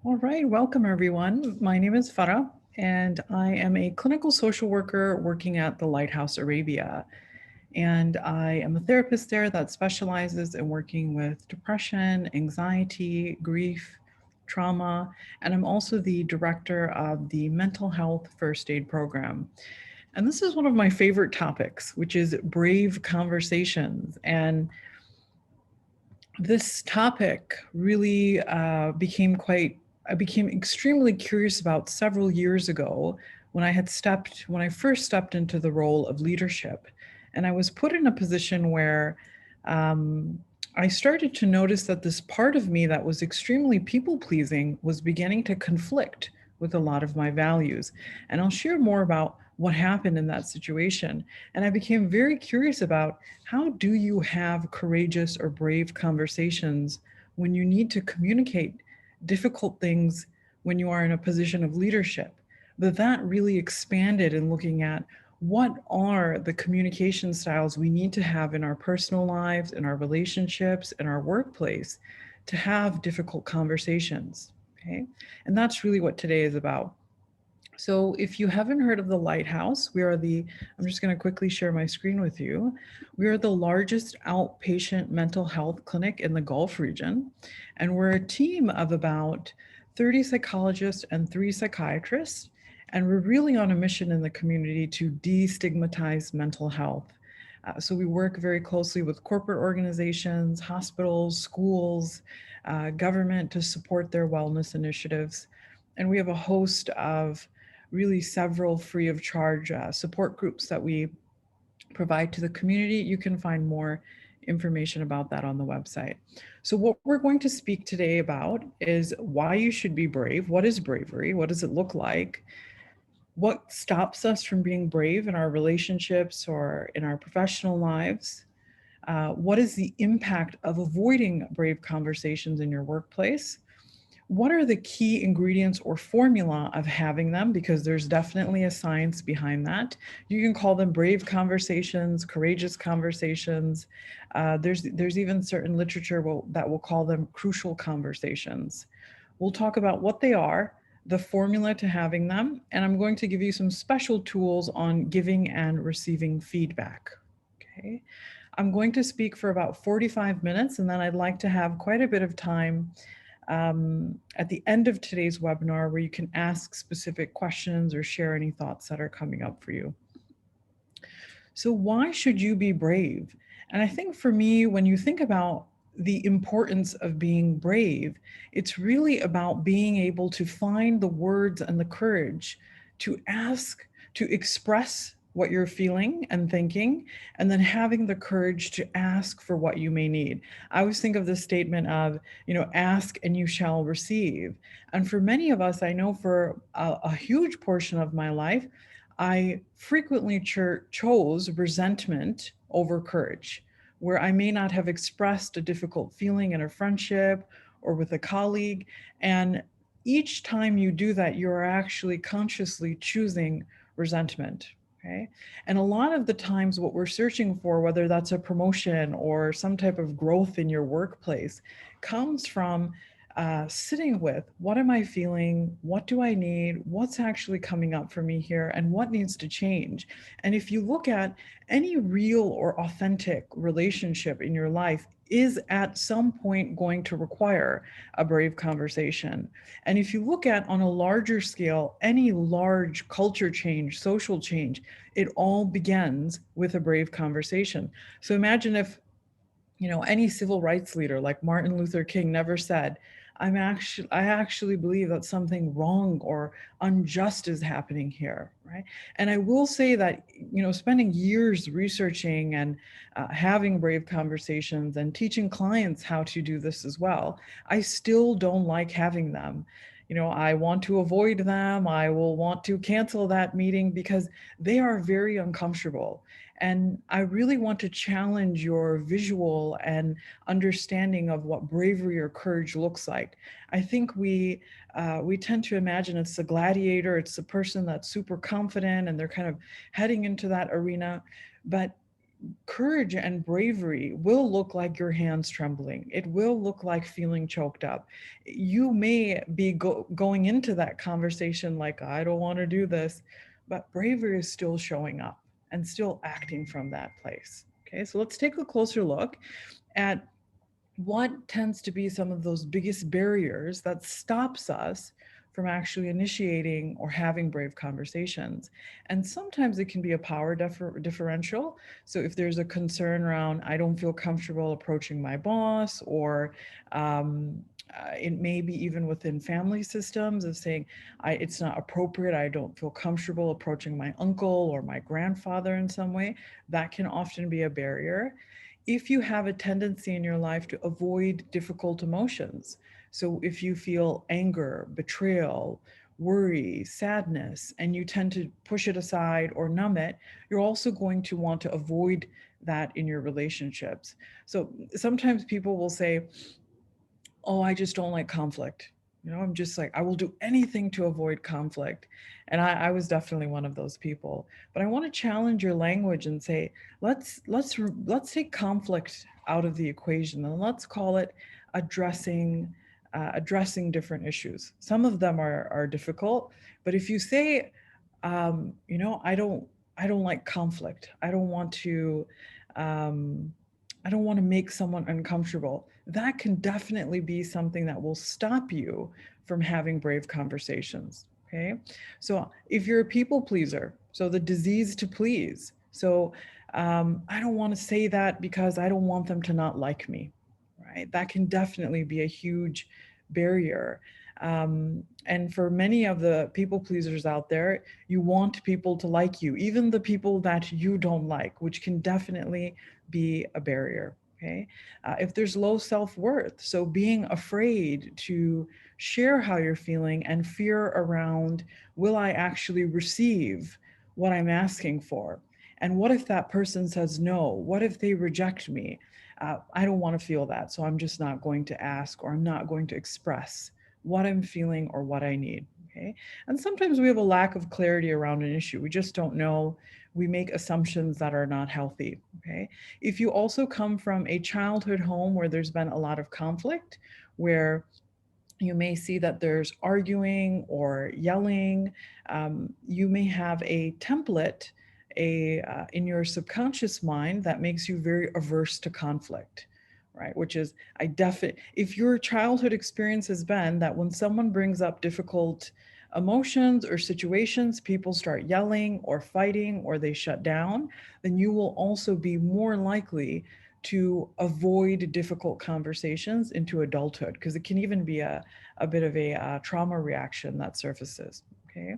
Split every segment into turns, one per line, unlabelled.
All right, welcome everyone. My name is Farah, and I am a clinical social worker working at the LightHouse Arabia. And I am a therapist there that specializes in working with depression, anxiety, grief, trauma, and I'm also the director of the mental health first aid program. And this is one of my favorite topics, which is brave conversations. And this topic really I became extremely curious about several years ago when I first stepped into the role of leadership. And I was put in a position where um, I started to notice that this part of me that was extremely people pleasing was beginning to conflict with a lot of my values. And I'll share more about what happened in that situation. And I became very curious about how do you have courageous or brave conversations when you need to communicate difficult things when you are in a position of leadership? But that really expanded in looking at what are the communication styles we need to have in our personal lives, in our relationships, in our workplace to have difficult conversations. Okay. And that's really what today is about. So, if you haven't heard of the Lighthouse, I'm just going to quickly share my screen with you. We are the largest outpatient mental health clinic in the Gulf region, and we're a team of about 30 psychologists and 3 psychiatrists. And we're really on a mission in the community to destigmatize mental health. So, we work very closely with corporate organizations, hospitals, schools, government to support their wellness initiatives. And we have a host of really several free of charge support groups that we provide to the community. You can find more information about that on the website. So, what we're going to speak today about is why you should be brave. What is bravery? What does it look like? What stops us from being brave in our relationships or in our professional lives? What is the impact of avoiding brave conversations in your workplace? What are the key ingredients or formula of having them? Because there's definitely a science behind that. You can call them brave conversations, courageous conversations. There's even certain literature that will call them crucial conversations. We'll talk about what they are, the formula to having them, and I'm going to give you some special tools on giving and receiving feedback. Okay. I'm going to speak for about 45 minutes, and then I'd like to have quite a bit of time at the end of today's webinar where you can ask specific questions or share any thoughts that are coming up for you. So, why should you be brave? And I think for me, when you think about the importance of being brave, it's really about being able to find the words and the courage to ask, to express what you're feeling and thinking, and then having the courage to ask for what you may need. I always think of the statement of, ask and you shall receive. And for many of us, I know for a huge portion of my life, I frequently chose resentment over courage, where I may not have expressed a difficult feeling in a friendship or with a colleague. And each time you do that, you're actually consciously choosing resentment. Okay. And a lot of the times, what we're searching for, whether that's a promotion or some type of growth in your workplace, comes from sitting with what am I feeling? What do I need? What's actually coming up for me here? And what needs to change? And if you look at any real or authentic relationship in your life, is at some point going to require a brave conversation. And if you look at on a larger scale, any large culture change, social change, it all begins with a brave conversation. So imagine if any civil rights leader like Martin Luther King never said, I actually believe that something wrong or unjust is happening here, right? And I will say that, spending years researching and having brave conversations and teaching clients how to do this as well, I still don't like having them. I want to avoid them. I will want to cancel that meeting because they are very uncomfortable. And I really want to challenge your visual and understanding of what bravery or courage looks like. I think we tend to imagine it's the gladiator, it's the person that's super confident and they're kind of heading into that arena. But courage and bravery will look like your hands trembling. It will look like feeling choked up. You may be going into that conversation like, I don't want to do this, but bravery is still showing up and still acting from that place. Okay, so let's take a closer look at what tends to be some of those biggest barriers that stops us from actually initiating or having brave conversations. And sometimes it can be a power differential. So if there's a concern around, I don't feel comfortable approaching my boss, or it may be even within family systems of saying, it's not appropriate, I don't feel comfortable approaching my uncle or my grandfather in some way, that can often be a barrier. If you have a tendency in your life to avoid difficult emotions, so if you feel anger, betrayal, worry, sadness, and you tend to push it aside or numb it, you're also going to want to avoid that in your relationships. So sometimes people will say, oh, I just don't like conflict. I'm just like, I will do anything to avoid conflict. And I was definitely one of those people. But I want to challenge your language and say, let's take conflict out of the equation, and let's call it addressing different issues. Some of them are difficult, but if you say, I don't like conflict. Um, I don't want to make someone uncomfortable. That can definitely be something that will stop you from having brave conversations. Okay. So if you're a people pleaser, so the disease to please. So I don't want to say that because I don't want them to not like me. Right. That can definitely be a huge barrier. And for many of the people pleasers out there, you want people to like you, even the people that you don't like, which can definitely be a barrier. Okay. If there's low self-worth, so being afraid to share how you're feeling and fear around, will I actually receive what I'm asking for? And what if that person says no? What if they reject me? I don't want to feel that. So I'm just not going to ask, or I'm not going to express what I'm feeling or what I need. Okay. And sometimes we have a lack of clarity around an issue. We just don't know. We make assumptions that are not healthy. Okay. If you also come from a childhood home where there's been a lot of conflict, where you may see that there's arguing or yelling, you may have a template in your subconscious mind that makes you very averse to conflict, right? Which is, if your childhood experience has been that when someone brings up difficult emotions or situations, people start yelling or fighting or they shut down, then you will also be more likely to avoid difficult conversations into adulthood, because it can even be a bit of a trauma reaction that surfaces. Okay.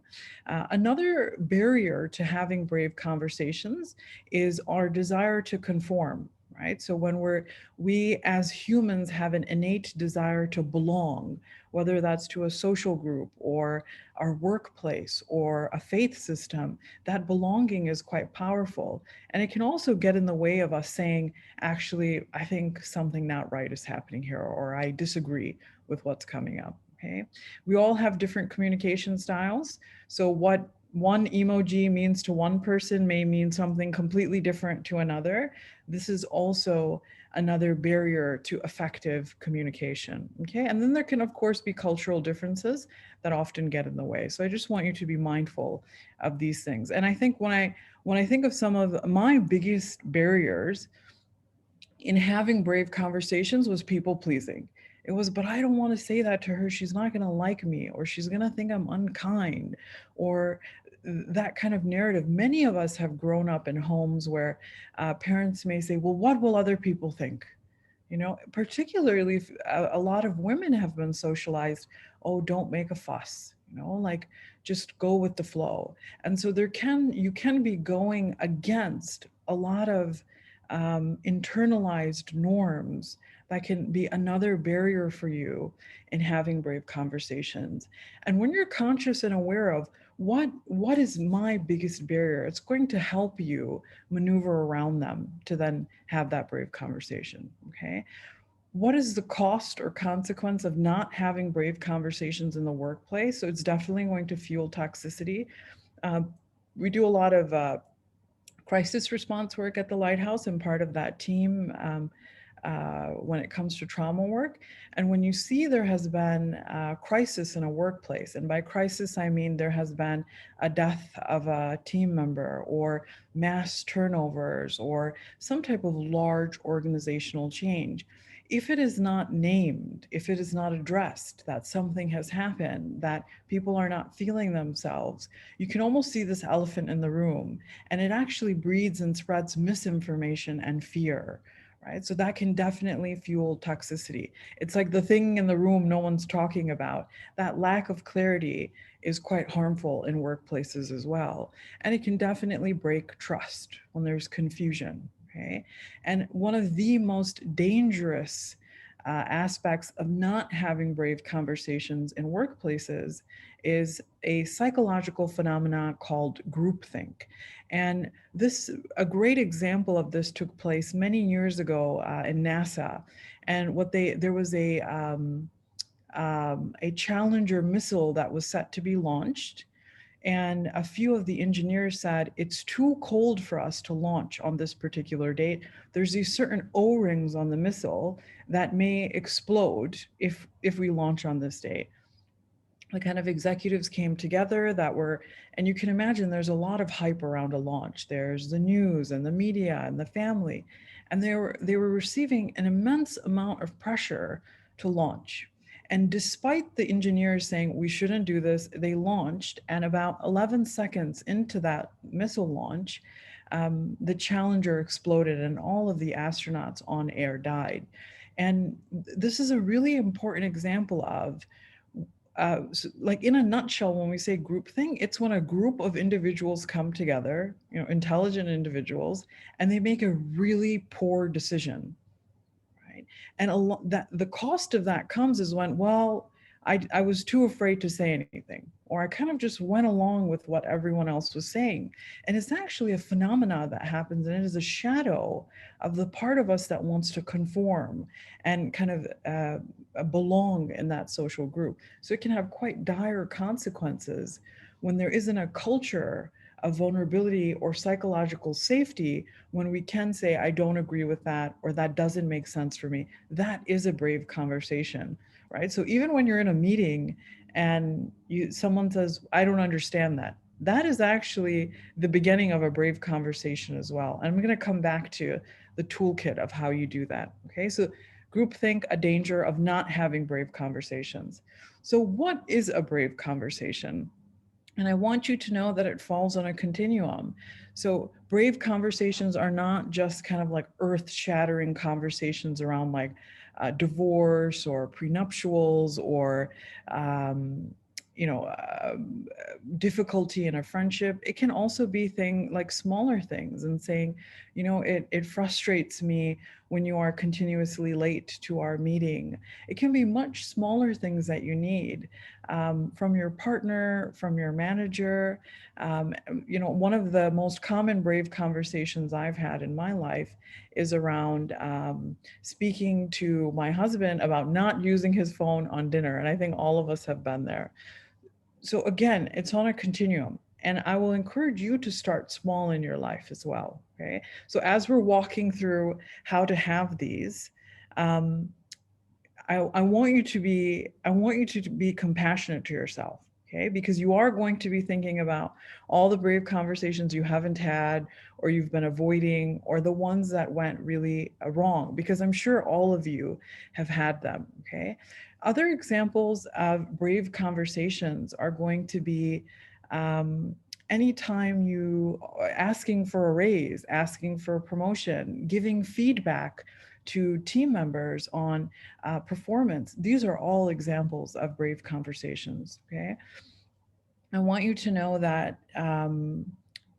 Another barrier to having brave conversations is our desire to conform, right? So when we as humans have an innate desire to belong, whether that's to a social group or our workplace or a faith system, that belonging is quite powerful. And it can also get in the way of us saying, actually, I think something not right is happening here, or I disagree with what's coming up. Okay. We all have different communication styles. So what one emoji means to one person may mean something completely different to another. This is also another barrier to effective communication. Okay. And then there can, of course, be cultural differences that often get in the way. So I just want you to be mindful of these things. And I think when I think of some of my biggest barriers in having brave conversations was people pleasing. It was, but I don't want to say that to her. She's not going to like me, or she's going to think I'm unkind, or that kind of narrative. Many of us have grown up in homes where parents may say, well, what will other people think? Particularly if a lot of women have been socialized, oh, don't make a fuss, like just go with the flow. And so you can be going against a lot of internalized norms that can be another barrier for you in having brave conversations. And when you're conscious and aware of what is my biggest barrier, it's going to help you maneuver around them to then have that brave conversation. Okay. What is the cost or consequence of not having brave conversations in the workplace? So it's definitely going to fuel toxicity. We do a lot of crisis response work at the Lighthouse and part of that team when it comes to trauma work. And when you see there has been a crisis in a workplace, and by crisis, I mean there has been a death of a team member or mass turnovers or some type of large organizational change, if it is not named, if it is not addressed that something has happened, that people are not feeling themselves, you can almost see this elephant in the room, and it actually breeds and spreads misinformation and fear, right? So that can definitely fuel toxicity. It's like the thing in the room no one's talking about. That lack of clarity is quite harmful in workplaces as well. And it can definitely break trust when there's confusion, okay? And one of the most dangerous aspects of not having brave conversations in workplaces is a psychological phenomenon called groupthink. And this, a great example of this took place many years ago in NASA. And there was a Challenger missile that was set to be launched. And a few of the engineers said, it's too cold for us to launch on this particular date. There's these certain O-rings on the missile that may explode if we launch on this date. The kind of executives came together that were, and you can imagine there's a lot of hype around a launch. There's the news and the media and the family, and they were receiving an immense amount of pressure to launch. And despite the engineers saying we shouldn't do this, they launched, and about 11 seconds into that missile launch, the Challenger exploded and all of the astronauts on air died. And this is a really important example of so like in a nutshell, when we say groupthink, it's when a group of individuals come together, intelligent individuals, and they make a really poor decision, right? And that the cost of that comes is when, well, I was too afraid to say anything, or I kind of just went along with what everyone else was saying. And it's actually a phenomena that happens, and it is a shadow of the part of us that wants to conform and kind of belong in that social group. So it can have quite dire consequences when there isn't a culture of vulnerability or psychological safety, when we can say, I don't agree with that, or that doesn't make sense for me. That is a brave conversation, right? So even when you're in a meeting and someone says, I don't understand that, that is actually the beginning of a brave conversation as well. And I'm going to come back to the toolkit of how you do that. Okay, so groupthink, a danger of not having brave conversations. So what is a brave conversation? And I want you to know that it falls on a continuum. So brave conversations are not just kind of like earth-shattering conversations around like divorce or prenuptials or difficulty in a friendship. It can also be smaller things, and saying, it frustrates me when you are continuously late to our meeting. It can be much smaller things that you need from your partner, from your manager. One of the most common brave conversations I've had in my life is around speaking to my husband about not using his phone on dinner. And I think all of us have been there. So again, it's on a continuum, and I will encourage you to start small in your life as well. Okay. So as we're walking through how to have these, I want you to be compassionate to yourself. Okay, because you are going to be thinking about all the brave conversations you haven't had, or you've been avoiding, or the ones that went really wrong, because I'm sure all of you have had them. Okay. Other examples of brave conversations are going to be anytime you asking for a raise, asking for a promotion, giving feedback to team members on performance. These are all examples of brave conversations, okay? I want you to know that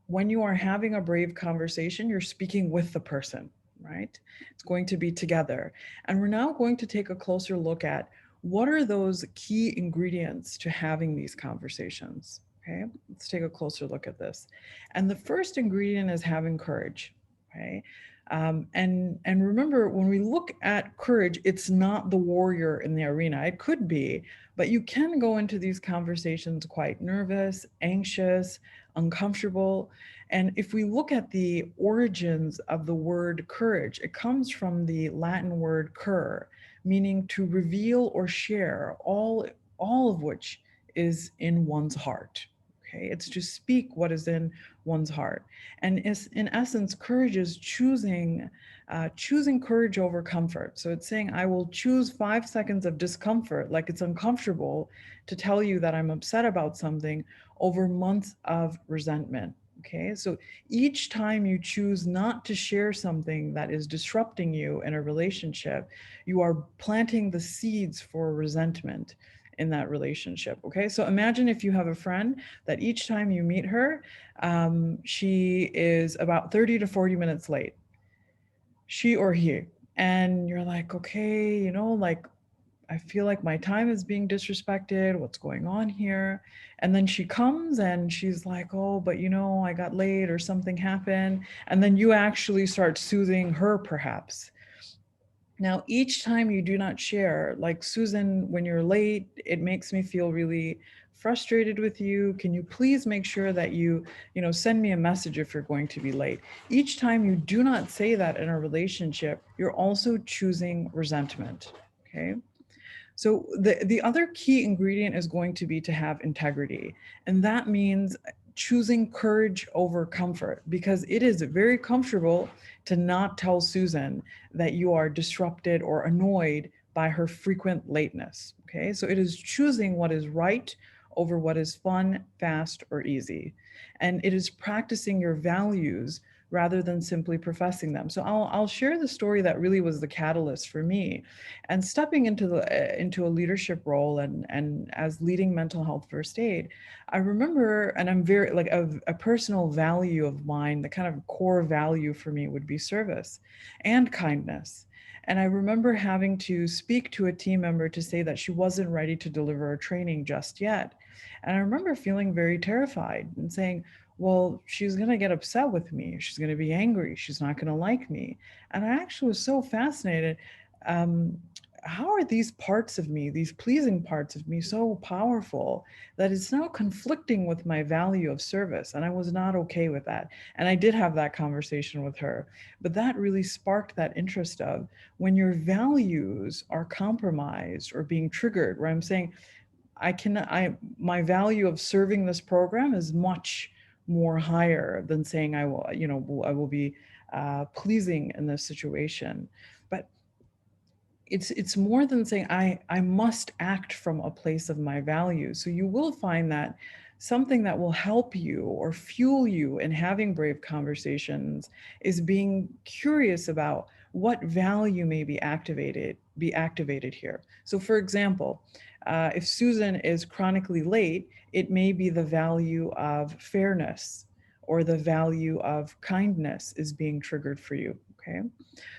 when you are having a brave conversation, you're speaking with the person, right? It's going to be together. And we're now going to take a closer look at what are those key ingredients to having these conversations, okay? Let's take a closer look at this. And the first ingredient is having courage, okay? And remember, when we look at courage, it's not the warrior in the arena. It could be, but you can go into these conversations quite nervous, anxious, uncomfortable. And if we look at the origins of the word courage, it comes from the Latin word cur, meaning to reveal or share, all of which is in one's heart. Okay, it's to speak what is in one's heart. And is, in essence, courage is choosing courage over comfort. So it's saying, I will choose 5 seconds of discomfort, like it's uncomfortable to tell you that I'm upset about something, over months of resentment. Okay, so each time you choose not to share something that is disrupting you in a relationship, you are planting the seeds for resentment in that relationship. Okay, so imagine if you have a friend that each time you meet her, she is about 30 to 40 minutes late, she or he. And you're like, okay, like, I feel like my time is being disrespected. What's going on here? And then she comes and she's like, oh, but I got late or something happened. And then you actually start soothing her, perhaps. Now, each time you do not share, like, Susan, when you're late, it makes me feel really frustrated with you. Can you please make sure that you send me a message if you're going to be late? Each time you do not say that in a relationship, you're also choosing resentment. Okay. So the other key ingredient is going to be to have integrity. And that means choosing courage over comfort, because it is very comfortable to not tell Susan that you are disrupted or annoyed by her frequent lateness. Okay, so it is choosing what is right over what is fun, fast, or easy. And it is practicing your values rather than simply professing them. So I'll share the story that really was the catalyst for me. And stepping into a leadership role and as leading mental health first aid, I remember, and I'm very, like, a personal value of mine, the kind of core value for me would be service and kindness. And I remember having to speak to a team member to say that she wasn't ready to deliver a training just yet. And I remember feeling very terrified and saying, well, she's going to get upset with me. She's going to be angry. She's not going to like me. And I actually was so fascinated. Um, how are these parts of me, these pleasing parts of me, so powerful that it's now conflicting with my value of service? And I was not okay with that. And I did have that conversation with her. But that really sparked that interest of, when your values are compromised or being triggered, where I'm saying, my value of serving this program is much more higher than saying I will be pleasing in this situation. But it's more than saying I must act from a place of my values. So you will find that something that will help you or fuel you in having brave conversations is being curious about what value may be activated here. So for example, if Susan is chronically late, it may be the value of fairness or the value of kindness is being triggered for you. Okay.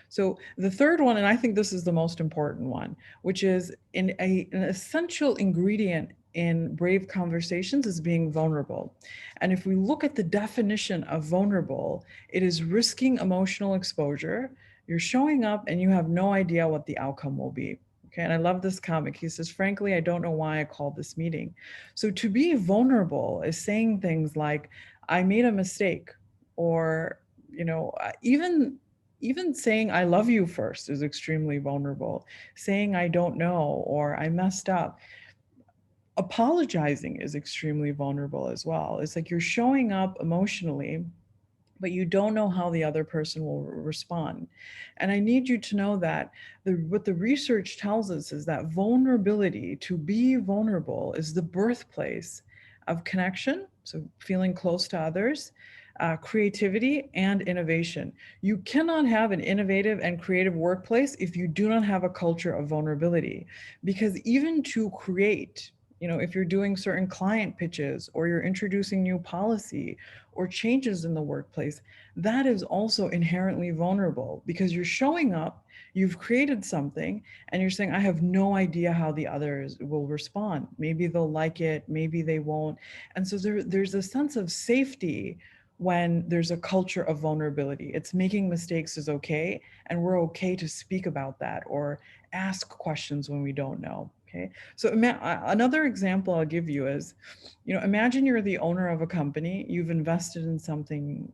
So the third one, and I think this is the most important one, which is an essential ingredient in brave conversations, is being vulnerable. And if we look at the definition of vulnerable, it is risking emotional exposure. You're showing up and you have no idea what the outcome will be. Okay, and I love this comic. He says, frankly, I don't know why I called this meeting. So to be vulnerable is saying things like, I made a mistake, or, even saying I love you first is extremely vulnerable. Saying I don't know or I messed up. Apologizing is extremely vulnerable as well. It's like you're showing up emotionally, but you don't know how the other person will respond. And I need you to know that what the research tells us is that vulnerability, to be vulnerable, is the birthplace of connection, so feeling close to others, creativity, and innovation. You cannot have an innovative and creative workplace if you do not have a culture of vulnerability, because even to create, if you're doing certain client pitches or you're introducing new policy or changes in the workplace, that is also inherently vulnerable, because you're showing up, you've created something, and you're saying, I have no idea how the others will respond. Maybe they'll like it, maybe they won't. And so there's a sense of safety when there's a culture of vulnerability. It's making mistakes is okay, and we're okay to speak about that or ask questions when we don't know. Okay, so another example I'll give you is, imagine you're the owner of a company, you've invested in something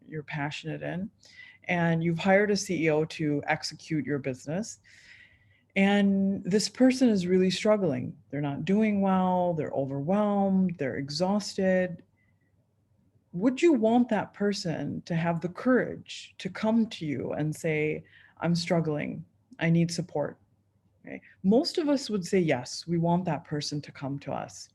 you're passionate in, and you've hired a CEO to execute your business. And this person is really struggling. They're not doing well, they're overwhelmed, they're exhausted. Would you want that person to have the courage to come to you and say, I'm struggling, I need support? Okay. Most of us would say yes, we want that person to come to us.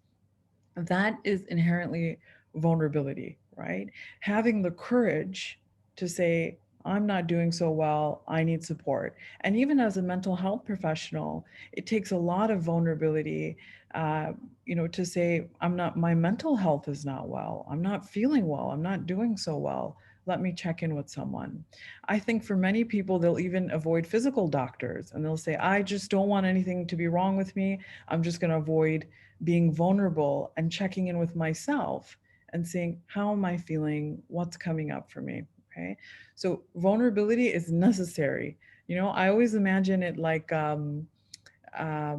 That is inherently vulnerability, right? Having the courage to say, I'm not doing so well, I need support. And even as a mental health professional, it takes a lot of vulnerability, to say, my mental health is not well, I'm not feeling well, I'm not doing so well. Let me check in with someone. I think for many people, they'll even avoid physical doctors and they'll say, I just don't want anything to be wrong with me. I'm just going to avoid being vulnerable and checking in with myself and saying, how am I feeling? What's coming up for me? Okay. So vulnerability is necessary. I always imagine it like, like, I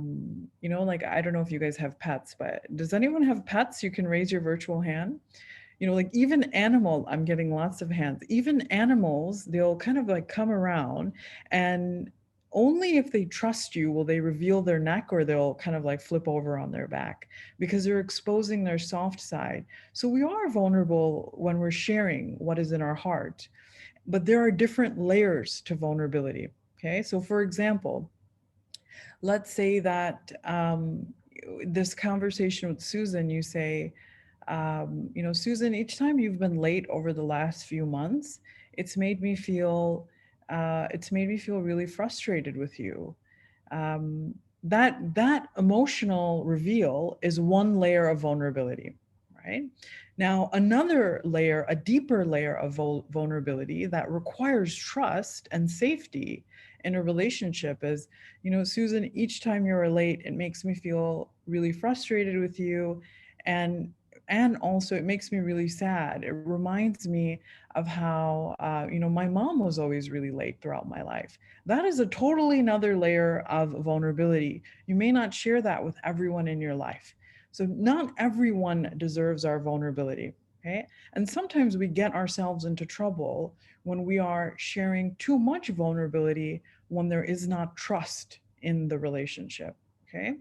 don't know if you guys have pets, but does anyone have pets? You can raise your virtual hand. Like even I'm getting lots of hands. Even animals, they'll kind of like come around, and only if they trust you will they reveal their neck, or they'll kind of like flip over on their back, because they're exposing their soft side. So we are vulnerable when we're sharing what is in our heart, but there are different layers to vulnerability. Okay. So for example, let's say that this conversation with Susan, you say, Susan, each time you've been late over the last few months, it's made me feel really frustrated with you. That emotional reveal is one layer of vulnerability, right? Now, another layer, a deeper layer of vulnerability that requires trust and safety in a relationship is, Susan, each time you're late, it makes me feel really frustrated with you. And also it makes me really sad. It reminds me of how, my mom was always really late throughout my life. That is a totally another layer of vulnerability. You may not share that with everyone in your life. So not everyone deserves our vulnerability, okay? And sometimes we get ourselves into trouble when we are sharing too much vulnerability, when there is not trust in the relationship, okay?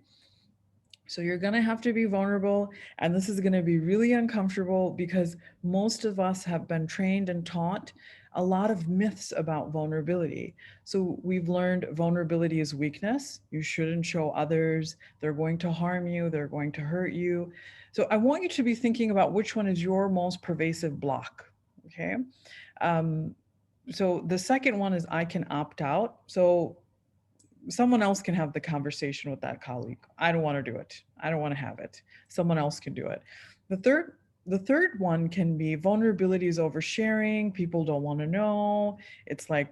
So you're going to have to be vulnerable, and this is going to be really uncomfortable because most of us have been trained and taught a lot of myths about vulnerability. So we've learned vulnerability is weakness. You shouldn't show others. They're going to harm you. They're going to hurt you. So I want you to be thinking about which one is your most pervasive block. Okay. So the second one is I can opt out. So someone else can have the conversation with that colleague. I don't want to do it. I don't want to have it. Someone else can do it. The third one can be vulnerability is oversharing. People don't want to know. It's like,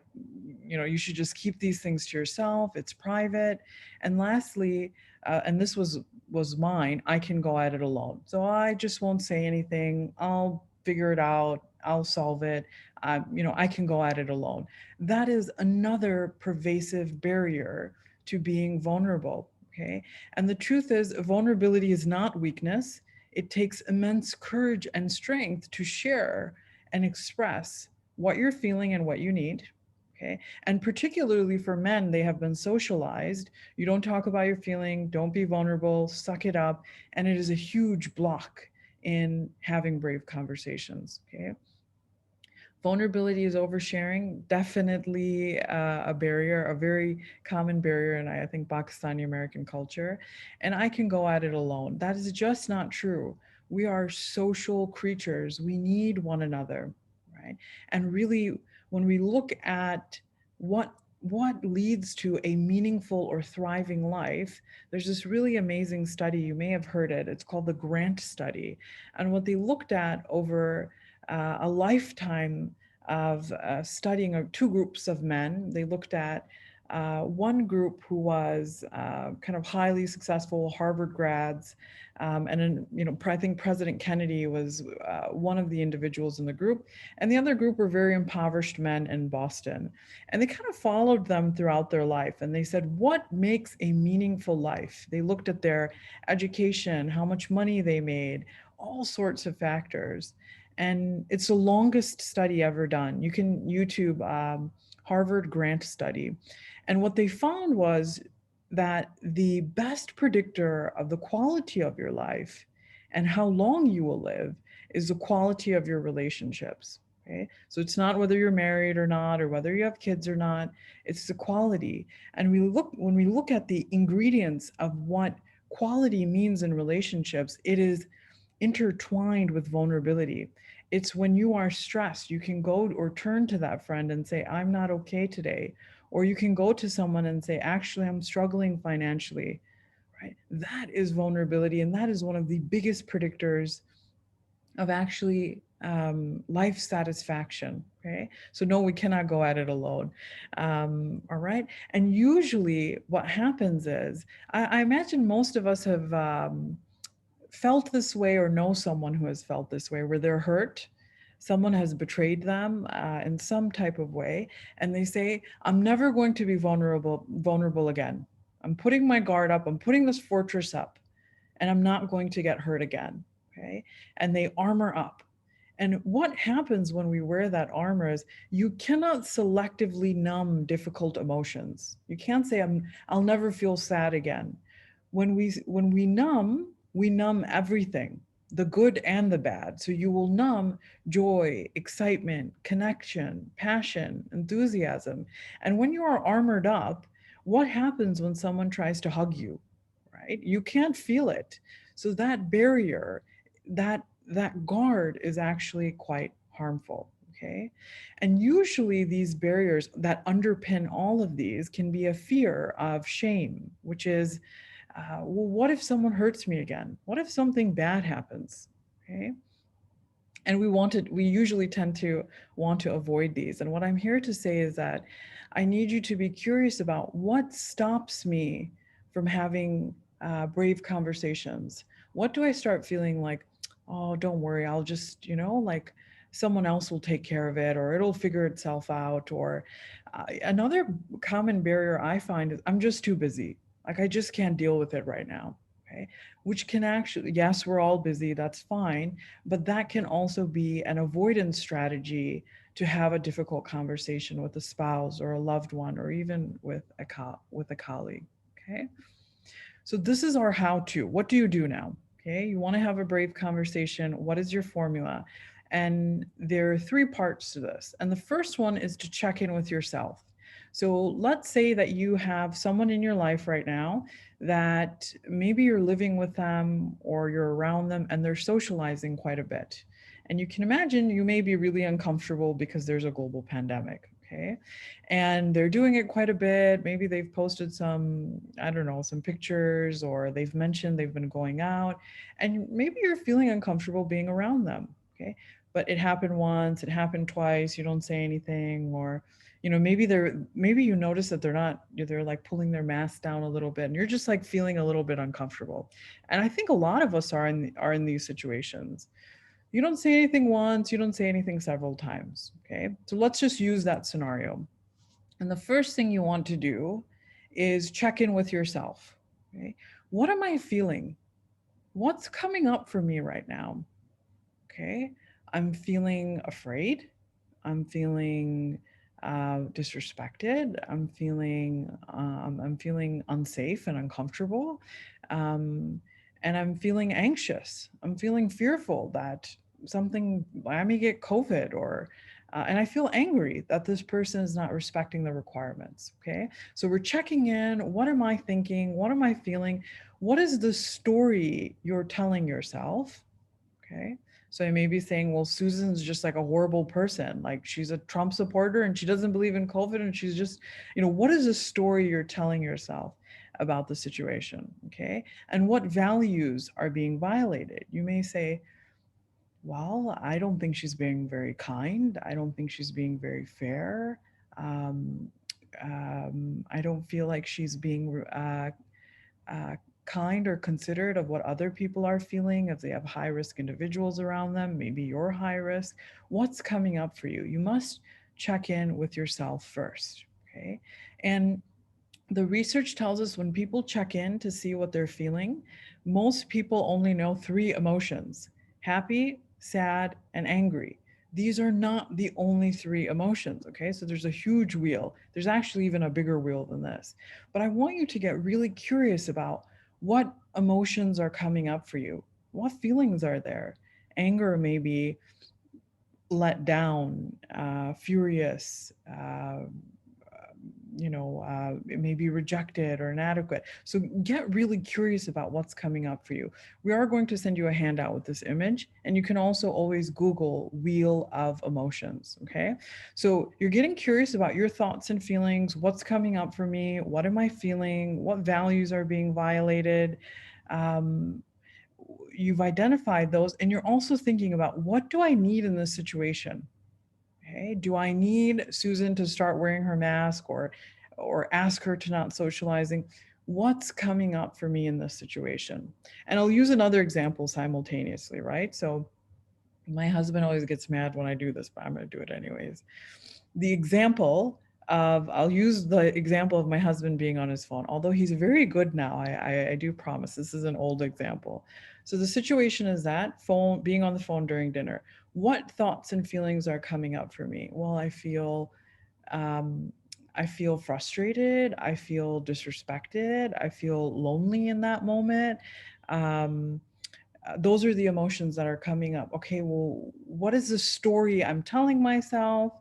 you should just keep these things to yourself. It's private. And lastly, and this was mine, I can go at it alone. So I just won't say anything. I'll figure it out. I'll solve it. I can go at it alone. That is another pervasive barrier to being vulnerable. Okay. And the truth is, vulnerability is not weakness. It takes immense courage and strength to share and express what you're feeling and what you need. Okay. And particularly for men, they have been socialized. You don't talk about your feeling, don't be vulnerable, suck it up. And it is a huge block in having brave conversations. Okay. Vulnerability is oversharing, definitely a barrier, a very common barrier in, I think, Pakistani American culture. And I can go at it alone. That is just not true. We are social creatures. We need one another, right? And really, when we look at what leads to a meaningful or thriving life, there's this really amazing study, you may have heard it. It's called the Grant Study. And what they looked at over a lifetime of studying two groups of men. They looked at one group who was kind of highly successful Harvard grads, and then, I think President Kennedy was one of the individuals in the group, and the other group were very impoverished men in Boston. And they kind of followed them throughout their life, and they said, what makes a meaningful life? They looked at their education, how much money they made, all sorts of factors. And it's the longest study ever done. You can YouTube Harvard grant study. And what they found was that the best predictor of the quality of your life and how long you will live is the quality of your relationships. Okay? So it's not whether you're married or not, or whether you have kids or not, it's the quality. And when we look at the ingredients of what quality means in relationships, it is intertwined with vulnerability. It's when you are stressed, you can go or turn to that friend and say, I'm not okay today. Or you can go to someone and say, actually, I'm struggling financially, right? That is vulnerability. And that is one of the biggest predictors of actually life satisfaction. Okay. So, no, we cannot go at it alone. All right. And usually what happens is, I imagine most of us have felt this way or know someone who has felt this way, where they're hurt. Someone has betrayed them in some type of way, and they say, I'm never going to be vulnerable again. I'm putting my guard up, I'm putting this fortress up, and I'm not going to get hurt again. Okay. And they armor up. And what happens when we wear that armor is you cannot selectively numb difficult emotions. You can't say, I'll never feel sad again. When we numb everything, the good and the bad. So you will numb joy, excitement, connection, passion, enthusiasm. And when you are armored up, what happens when someone tries to hug you, right? You can't feel it. So that barrier, that guard is actually quite harmful. Okay. And usually these barriers that underpin all of these can be a fear of shame, which is, well, what if someone hurts me again? What if something bad happens? Okay. And we usually tend to want to avoid these. And what I'm here to say is that I need you to be curious about what stops me from having brave conversations. What do I start feeling like, oh, don't worry, I'll just, like someone else will take care of it, or it'll figure itself out. Or another common barrier I find is I'm just too busy. Like I just can't deal with it right now. Okay. Which can actually, yes, we're all busy, that's fine, but that can also be an avoidance strategy to have a difficult conversation with a spouse or a loved one, or even with a colleague. Okay. So this is our how-to. What do you do now? Okay. You want to have a brave conversation. What is your formula? And there are three parts to this. And the first one is to check in with yourself. So let's say that you have someone in your life right now that maybe you're living with them or you're around them and they're socializing quite a bit. And you can imagine you may be really uncomfortable because there's a global pandemic. Okay. And they're doing it quite a bit. Maybe they've posted some, I don't know, some pictures, or they've mentioned they've been going out, and maybe you're feeling uncomfortable being around them. Okay. But it happened once, it happened twice, you don't say anything, or maybe you notice that they're like pulling their mask down a little bit, and you're just like feeling a little bit uncomfortable. And I think a lot of us are in these situations. You don't say anything once, you don't say anything several times. Okay. So let's just use that scenario. And the first thing you want to do is check in with yourself. Okay. What am I feeling? What's coming up for me right now? Okay. I'm feeling afraid. I'm feeling disrespected. I'm feeling unsafe and uncomfortable. And I'm feeling anxious. I'm feeling fearful that I may get COVID, and I feel angry that this person is not respecting the requirements. Okay. So we're checking in. What am I thinking? What am I feeling? What is the story you're telling yourself? Okay. So I may be saying, well, Susan's just like a horrible person. Like she's a Trump supporter and she doesn't believe in COVID. And she's just, what is the story you're telling yourself about the situation? Okay. And what values are being violated? You may say, well, I don't think she's being very kind. I don't think she's being very fair. Um, I don't feel like she's being uh, kind or considerate of what other people are feeling. If they have high risk individuals around them, maybe you're high risk. What's coming up for you? You must check in with yourself first. Okay. And the research tells us when people check in to see what they're feeling, most people only know three emotions: happy, sad, and angry. These are not the only three emotions, okay? So there's a huge wheel. There's actually even a bigger wheel than this. But I want you to get really curious about what emotions are coming up for you. What feelings are there? Anger, maybe let down, furious, it may be rejected or inadequate. So get really curious about what's coming up for you. We are going to send you a handout with this image, and you can also always Google wheel of emotions. Okay. So you're getting curious about your thoughts and feelings. What's coming up for me? What am I feeling? What values are being violated? Um, you've identified those, and you're also thinking about, what do I need in this situation? Okay, do I need Susan to start wearing her mask, or ask her to not socializing? What's coming up for me in this situation? And I'll use another example simultaneously, right? So my husband always gets mad when I do this, but I'm going to do it anyways. The example I'll use the example of my husband being on his phone, although he's very good now. I do promise this is an old example. So the situation is that being on the phone during dinner. What thoughts and feelings are coming up for me? Well, um, I feel frustrated. I feel disrespected. I feel lonely in that moment. Um, those are the emotions that are coming up. Okay, well, what is the story I'm telling myself?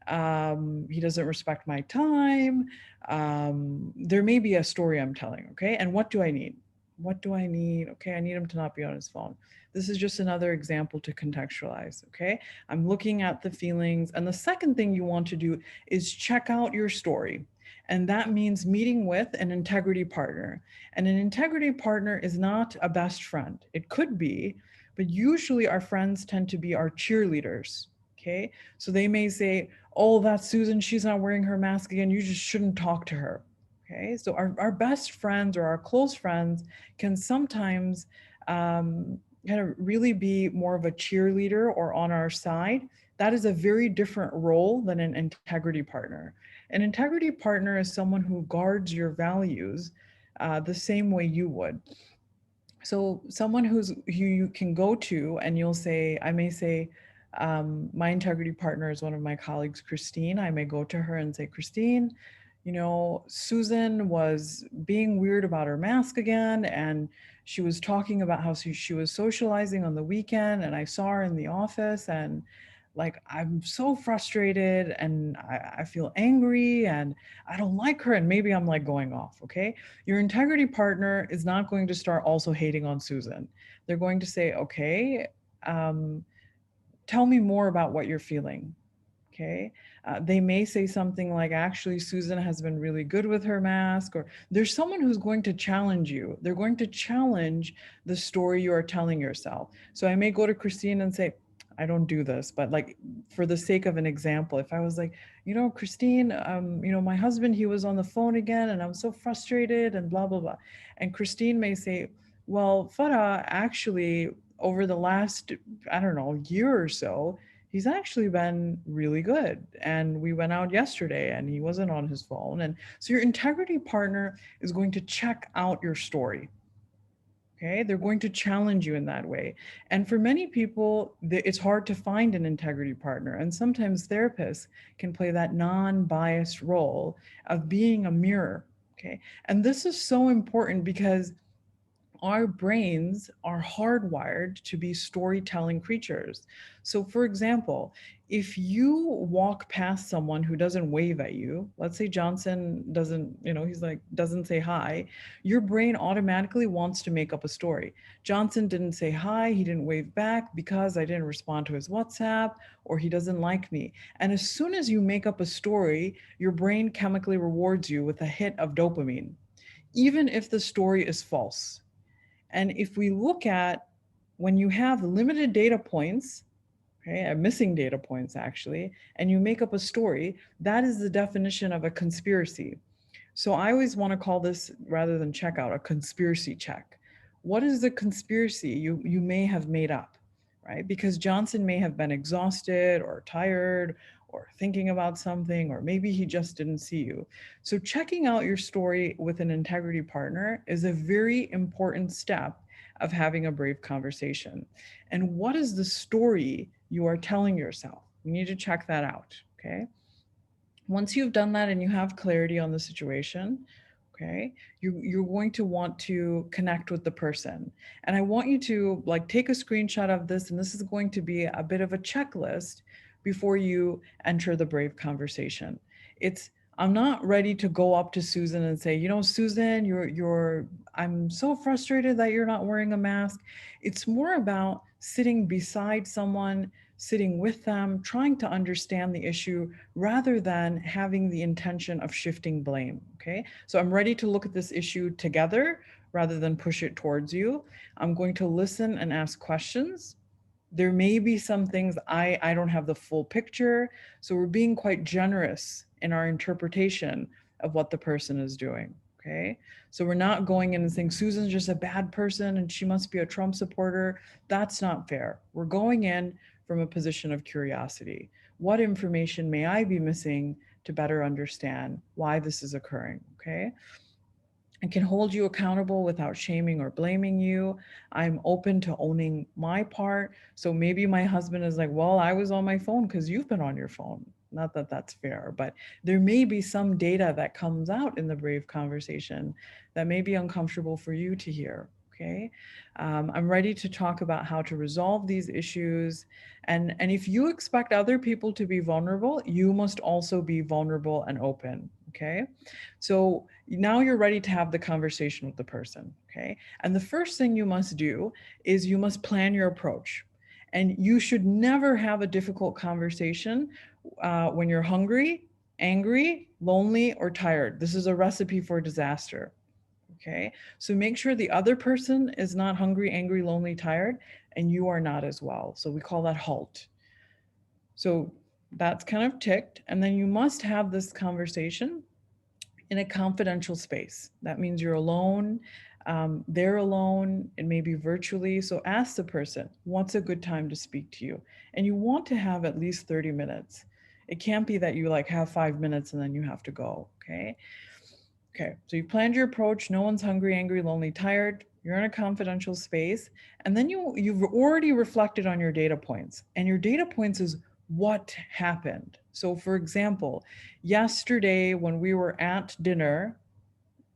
He doesn't respect my time. There may be a story I'm telling. Okay, and what do I need? What do I need? Okay, I need him to not be on his phone. This is just another example to contextualize. Okay, I'm looking at the feelings. And the second thing you want to do is check out your story. And that means meeting with an integrity partner. And an integrity partner is not a best friend. It could be, but usually our friends tend to be our cheerleaders. Okay, so they may say, oh, that's Susan, she's not wearing her mask again, you just shouldn't talk to her. Okay, so our best friends or our close friends can sometimes kind of really be more of a cheerleader or on our side. That is a very different role than an integrity partner. An integrity partner is someone who guards your values the same way you would. So someone who you can go to, and you'll say, I may say, my integrity partner is one of my colleagues, Christine. I may go to her and say, Christine, Susan was being weird about her mask again, and she was talking about how she was socializing on the weekend, and I saw her in the office, and like, I'm so frustrated, and I feel angry, and I don't like her, and maybe I'm like going off. Okay, your integrity partner is not going to start also hating on Susan. They're going to say, okay, um, tell me more about what you're feeling. Okay. They may say something like, actually, Susan has been really good with her mask, or there's someone who's going to challenge you. They're going to challenge the story you are telling yourself. So I may go to Christine and say, I don't do this, but like, for the sake of an example, if I was like, Christine, my husband, he was on the phone again, and I'm so frustrated, and blah, blah, blah. And Christine may say, well, Farah, actually, over the last, I don't know, year or so, he's actually been really good. And we went out yesterday and he wasn't on his phone. And so your integrity partner is going to check out your story. Okay, they're going to challenge you in that way. And for many people, it's hard to find an integrity partner. And sometimes therapists can play that non-biased role of being a mirror. Okay, and this is so important because our brains are hardwired to be storytelling creatures. So, for example, if you walk past someone who doesn't wave at you, let's say Johnson doesn't, he's like, doesn't say hi, your brain automatically wants to make up a story. Johnson didn't say hi, he didn't wave back because I didn't respond to his WhatsApp, or he doesn't like me. And as soon as you make up a story, your brain chemically rewards you with a hit of dopamine, even if the story is false. And if we look at when you have limited data points, okay, I'm missing data points actually, and you make up a story, that is the definition of a conspiracy. So I always want to call this, rather than check out, a conspiracy check. What is the conspiracy you may have made up, right? Because Johnson may have been exhausted or tired or thinking about something, or maybe he just didn't see you. So checking out your story with an integrity partner is a very important step of having a brave conversation. And what is the story you are telling yourself? You need to check that out, okay? Once you've done that and you have clarity on the situation, okay, you're going to want to connect with the person. And I want you to like take a screenshot of this, and this is going to be a bit of a checklist before you enter the brave conversation. It's I'm not ready to go up to Susan and say, you know, Susan, I'm so frustrated that you're not wearing a mask. It's more about sitting beside someone, sitting with them, trying to understand the issue rather than having the intention of shifting blame. Okay. So I'm ready to look at this issue together rather than push it towards you. I'm going to listen and ask questions. There may be some things I don't have the full picture. So we're being quite generous in our interpretation of what the person is doing. Okay. So we're not going in and saying Susan's just a bad person and she must be a Trump supporter. That's not fair. We're going in from a position of curiosity. What information may I be missing to better understand why this is occurring? Okay. I can hold you accountable without shaming or blaming you. I'm open to owning my part. So maybe my husband is like, well, I was on my phone because you've been on your phone. Not that that's fair, but there may be some data that comes out in the brave conversation that may be uncomfortable for you to hear. Okay. I'm ready to talk about how to resolve these issues. And if you expect other people to be vulnerable, you must also be vulnerable and open. Okay. So now you're ready to have the conversation with the person. Okay. And the first thing you must do is you must plan your approach. And you should never have a difficult conversation when you're hungry, angry, lonely, or tired. This is a recipe for disaster. Okay. So make sure the other person is not hungry, angry, lonely, tired, and you are not as well. So we call that HALT. So that's kind of ticked. And then you must have this conversation in a confidential space. That means you're alone, they're alone, and maybe virtually. So ask the person, what's a good time to speak to you? And you want to have at least 30 minutes. It can't be that you like have 5 minutes and then you have to go, okay? Okay, so you planned your approach. No one's hungry, angry, lonely, tired. You're in a confidential space. And then you've already reflected on your data points. And your data points is what happened. So for example, yesterday when we were at dinner,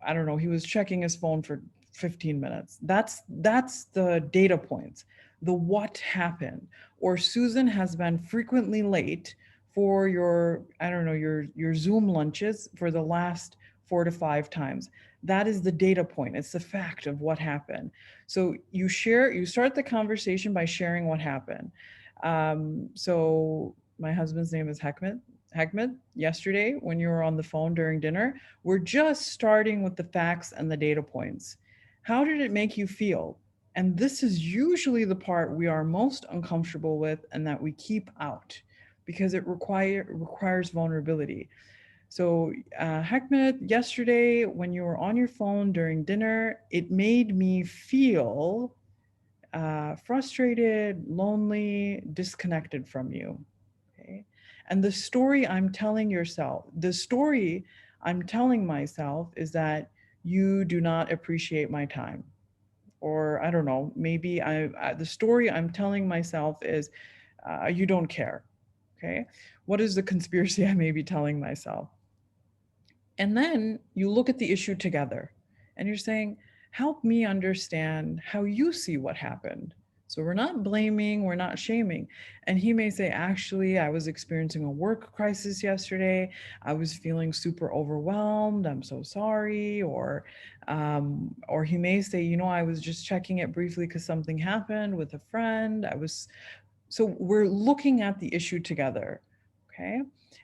I don't know, he was checking his phone for 15 minutes. That's the data points. The what happened. Or Susan has been frequently late for your, I don't know, your Zoom lunches for the last 4 to 5 times. That is the data point. It's the fact of what happened. So you start the conversation by sharing what happened. So my husband's name is Hekmet, yesterday when you were on the phone during dinner, we're just starting with the facts and the data points. How did it make you feel? And this is usually the part we are most uncomfortable with and that we keep out because it requires vulnerability. So, Hekmet, yesterday when you were on your phone during dinner, it made me feel frustrated, lonely, disconnected from you. Okay. And the story I'm telling myself is that you do not appreciate my time. Or I don't know, maybe the story I'm telling myself is you don't care. Okay. What is the conspiracy I may be telling myself? And then you look at the issue together and you're saying, help me understand how you see what happened. So we're not blaming, we're not shaming. And he may say, actually, I was experiencing a work crisis yesterday. I was feeling super overwhelmed. I'm so sorry. Or he may say, you know, I was just checking it briefly because something happened with a friend. So we're looking at the issue together. Okay.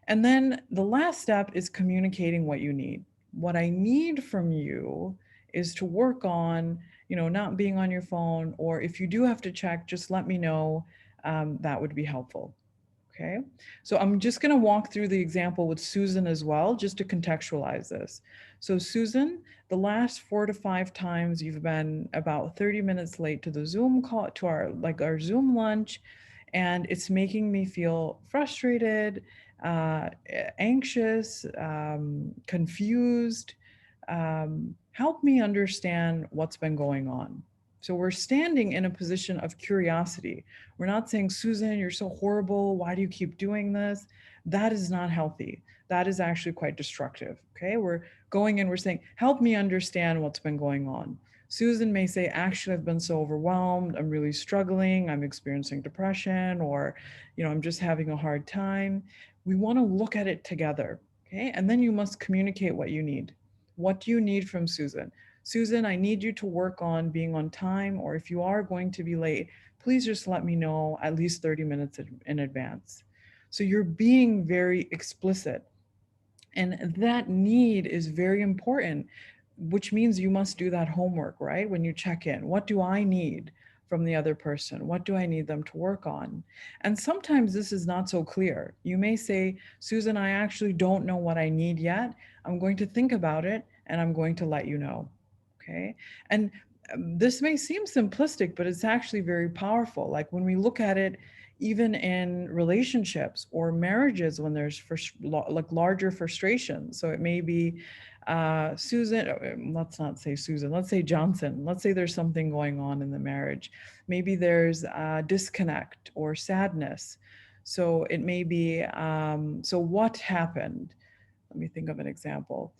And then the last step is communicating what you need. What I need from you is to work on, you know, not being on your phone, or if you do have to check, just let me know. that would be helpful. Okay, so I'm just going to walk through the example with Susan as well, just to contextualize this. So Susan, the last 4 to 5 times you've been about 30 minutes late to the Zoom call, to our Zoom lunch, and it's making me feel frustrated, anxious, confused. Help me understand what's been going on. So we're standing in a position of curiosity. We're not saying, Susan, you're so horrible. Why do you keep doing this? That is not healthy. That is actually quite destructive. Okay. We're going in, we're saying, help me understand what's been going on. Susan may say, actually, I've been so overwhelmed. I'm really struggling. I'm experiencing depression, or, I'm just having a hard time. We want to look at it together. Okay. And then you must communicate what you need. What do you need from Susan? Susan, I need you to work on being on time, or if you are going to be late, please just let me know at least 30 minutes in advance. So you're being very explicit. And that need is very important, which means you must do that homework, right? When you check in, what do I need from the other person? What do I need them to work on? And sometimes this is not so clear. You may say, Susan, I actually don't know what I need yet. I'm going to think about it and I'm going to let you know. Okay. And this may seem simplistic, but it's actually very powerful. Like when we look at it, even in relationships or marriages, when there's like larger frustration. So it may be Susan, let's not say Susan, let's say Johnson. Let's say there's something going on in the marriage. Maybe there's disconnect or sadness. So it may be, so what happened? Let me think of an example.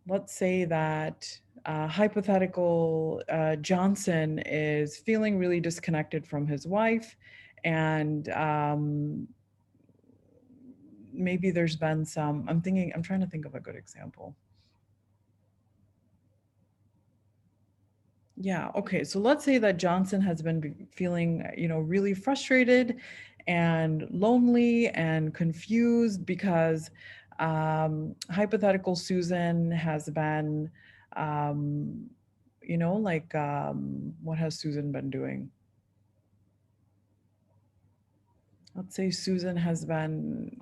Let's say that hypothetical Johnson is feeling really disconnected from his wife, and maybe there's been some, I'm trying to think of a good example. Yeah, okay. So let's say that Johnson has been feeling, really frustrated and lonely and confused because hypothetical Susan has been, what has Susan been doing? Let's say Susan has been,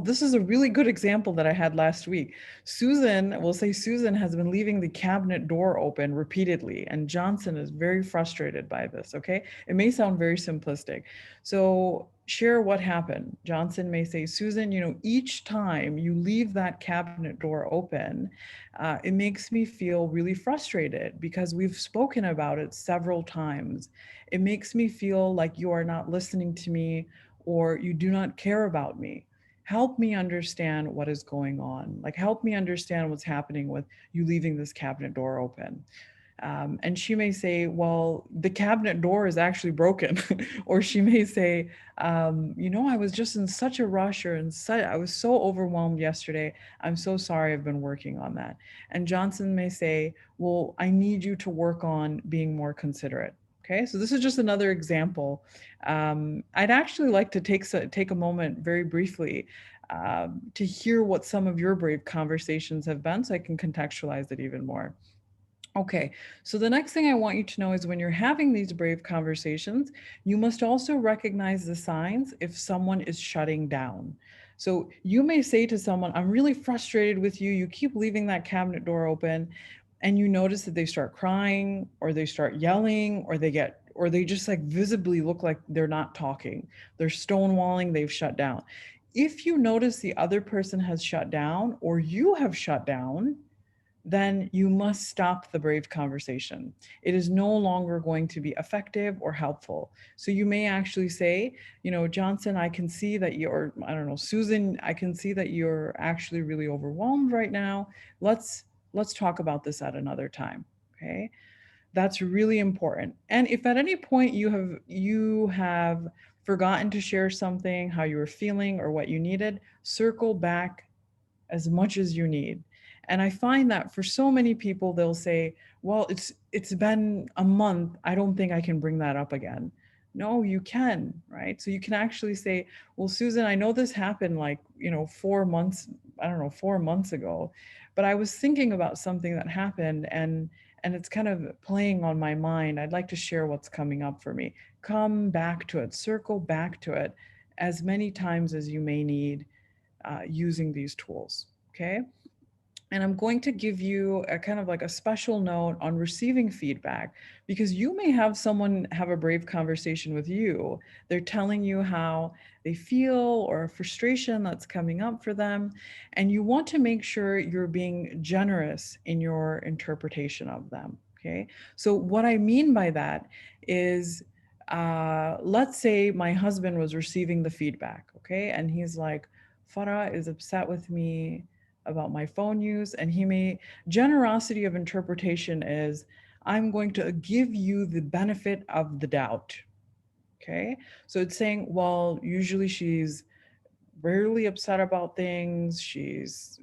this is a really good example that I had last week. We'll say Susan has been leaving the cabinet door open repeatedly, and Johnson is very frustrated by this, okay? It may sound very simplistic. So share what happened. Johnson may say, Susan, each time you leave that cabinet door open, it makes me feel really frustrated because we've spoken about it several times. It makes me feel like you are not listening to me or you do not care about me. Help me understand what is going on. Like, help me understand what's happening with you leaving this cabinet door open. And she may say, well, the cabinet door is actually broken. Or she may say, I was just in such a rush, or I was so overwhelmed yesterday. I'm so sorry, I've been working on that. And Johnson may say, well, I need you to work on being more considerate. Okay, so this is just another example. I'd actually like to take a moment very briefly to hear what some of your brave conversations have been so I can contextualize it even more. Okay, so the next thing I want you to know is when you're having these brave conversations, you must also recognize the signs if someone is shutting down. So you may say to someone, I'm really frustrated with you. You keep leaving that cabinet door open, and you notice that they start crying or they start yelling or they just like visibly look like they're not talking. They're stonewalling, they've shut down. If you notice the other person has shut down or you have shut down, then you must stop the brave conversation. It is no longer going to be effective or helpful. So you may actually say, Johnson, I can see that Susan, I can see that you're actually really overwhelmed right now. Let's talk about this at another time. Okay. That's really important. And if at any point you have forgotten to share something, how you were feeling or what you needed, circle back as much as you need. And I find that for so many people, they'll say, well, it's been a month. I don't think I can bring that up again. No, you can, right? So you can actually say, well, Susan, I know this happened like, 4 months, I don't know, 4 months ago. But I was thinking about something that happened, and it's kind of playing on my mind. I'd like to share what's coming up for me. Come back to it, circle back to it as many times as you may need using these tools. Okay. And I'm going to give you a kind of like a special note on receiving feedback, because you may have someone have a brave conversation with you. They're telling you how they feel or a frustration that's coming up for them. And you want to make sure you're being generous in your interpretation of them. Okay. So, what I mean by that is, let's say my husband was receiving the feedback. Okay. And he's like, Farah is upset with me about my phone use, and he may, generosity of interpretation is, I'm going to give you the benefit of the doubt. Okay. So it's saying, well, usually she's rarely upset about things. She's,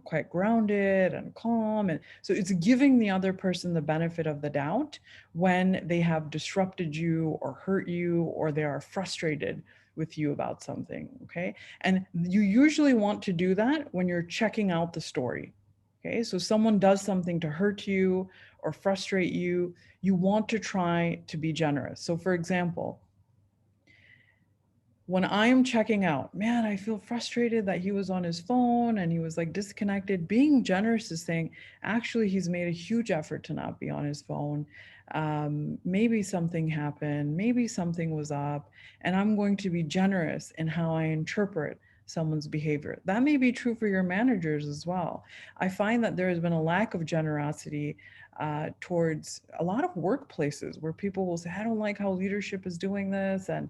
quite grounded and calm. And so it's giving the other person the benefit of the doubt when they have disrupted you or hurt you, or they are frustrated with you about something. Okay. And you usually want to do that when you're checking out the story. Okay. So someone does something to hurt you or frustrate you, you want to try to be generous. So, for example, when I'm checking out, man, I feel frustrated that he was on his phone and he was like disconnected. Being generous is saying, actually, he's made a huge effort to not be on his phone. Maybe something happened, maybe something was up, and I'm going to be generous in how I interpret someone's behavior. That may be true for your managers as well. I find that there has been a lack of generosity towards a lot of workplaces where people will say, I don't like how leadership is doing this. And,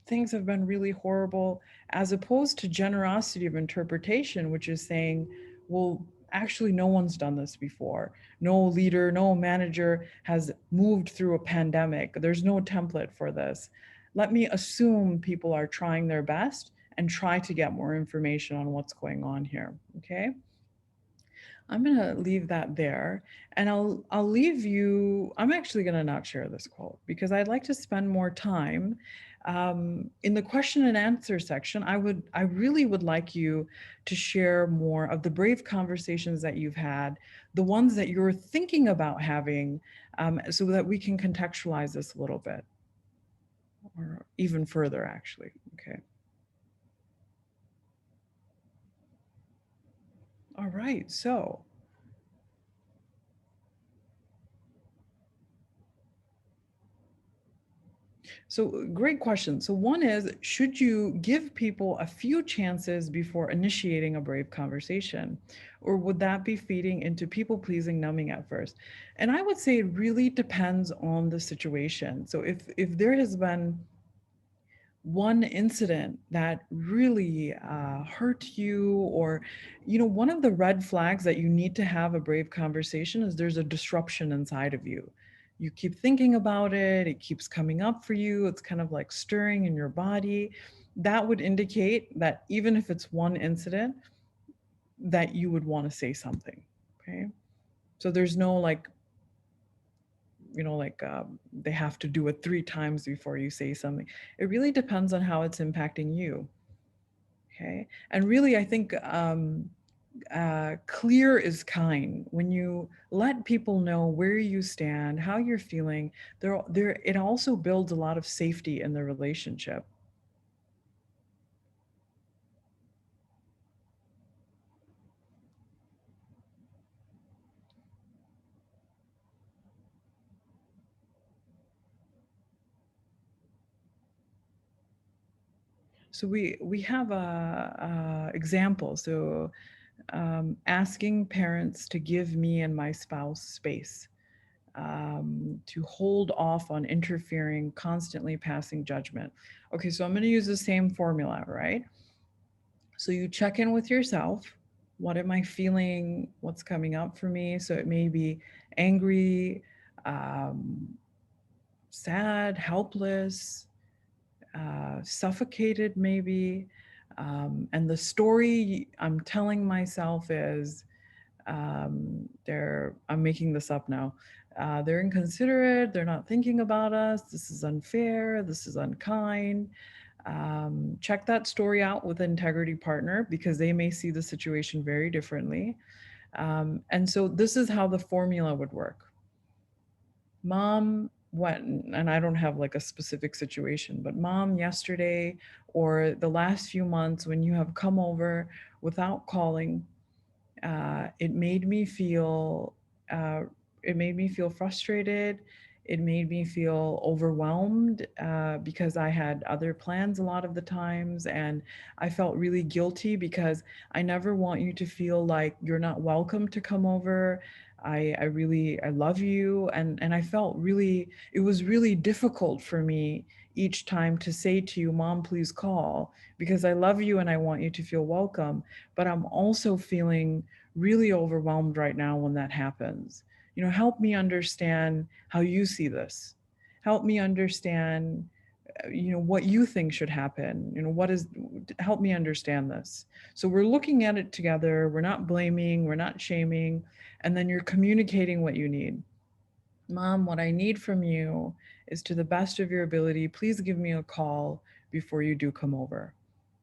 things have been really horrible, as opposed to generosity of interpretation, which is saying, well, actually, no one's done this before. No leader, no manager has moved through a pandemic. There's no template for this. Let me assume people are trying their best and try to get more information on what's going on here. Okay. I'm going to leave that there, and I'll leave you. I'm actually going to not share this quote because I'd like to spend more time in the question and answer section. I really would like you to share more of the brave conversations that you've had, the ones that you're thinking about having, so that we can contextualize this a little bit, or even further, actually. Okay. All right. So, great question. So, one is, should you give people a few chances before initiating a brave conversation? Or would that be feeding into people pleasing numbing at first? And I would say it really depends on the situation. So, if there has been one incident that really hurt you, or one of the red flags that you need to have a brave conversation is there's a disruption inside of you. You keep thinking about it, it keeps coming up for you, it's kind of like stirring in your body. That would indicate that even if it's one incident, that you would want to say something. Okay. So there's no like, they have to do it 3 times before you say something. It really depends on how it's impacting you. Okay. And really, I think clear is kind. When you let people know where you stand, how you're feeling, it also builds a lot of safety in the relationship. So we have a example. So asking parents to give me and my spouse space, to hold off on interfering, constantly passing judgment. Okay, so I'm going to use the same formula, right? So you check in with yourself. What am I feeling? What's coming up for me? So it may be angry, um, sad, helpless, suffocated, maybe. And the story I'm telling myself is, I'm making this up now. They're inconsiderate. They're not thinking about us. This is unfair. This is unkind. Check that story out with an integrity partner because they may see the situation very differently. And so this is how the formula would work. Mom went, and I don't have like a specific situation, but mom, yesterday or the last few months when you have come over without calling, it made me feel uh, it made me feel frustrated. It made me feel overwhelmed because I had other plans a lot of the times, and I felt really guilty because I never want you to feel like you're not welcome to come over. I love you, and I felt really, it was really difficult for me each time to say to you, Mom, please call, because I love you and I want you to feel welcome. But I'm also feeling really overwhelmed right now when that happens. Help me understand how you see this. Help me understand, what you think should happen. Help me understand this. So we're looking at it together. We're not blaming, we're not shaming. And then you're communicating what you need. Mom, what I need from you is, to the best of your ability, please give me a call before you do come over.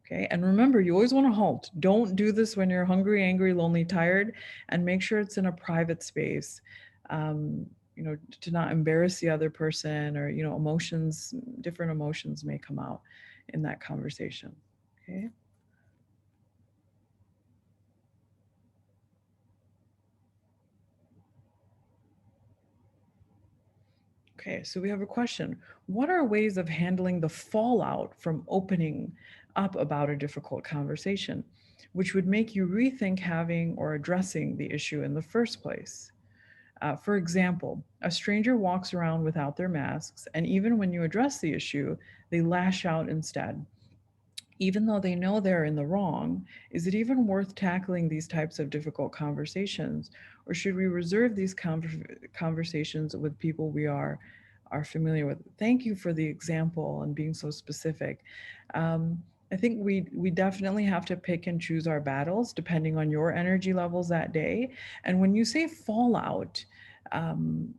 Okay. And remember, you always want to halt. Don't do this when you're hungry, angry, lonely, tired, and make sure it's in a private space. To not embarrass the other person, or, different emotions may come out in that conversation. Okay. Okay, so we have a question. What are ways of handling the fallout from opening up about a difficult conversation, which would make you rethink having or addressing the issue in the first place? For example, a stranger walks around without their masks, and even when you address the issue, they lash out instead. Even though they know they're in the wrong, is it even worth tackling these types of difficult conversations? Or should we reserve these conversations with people we are familiar with? Thank you for the example and being so specific. I think we definitely have to pick and choose our battles depending on your energy levels that day. And when you say fallout, um,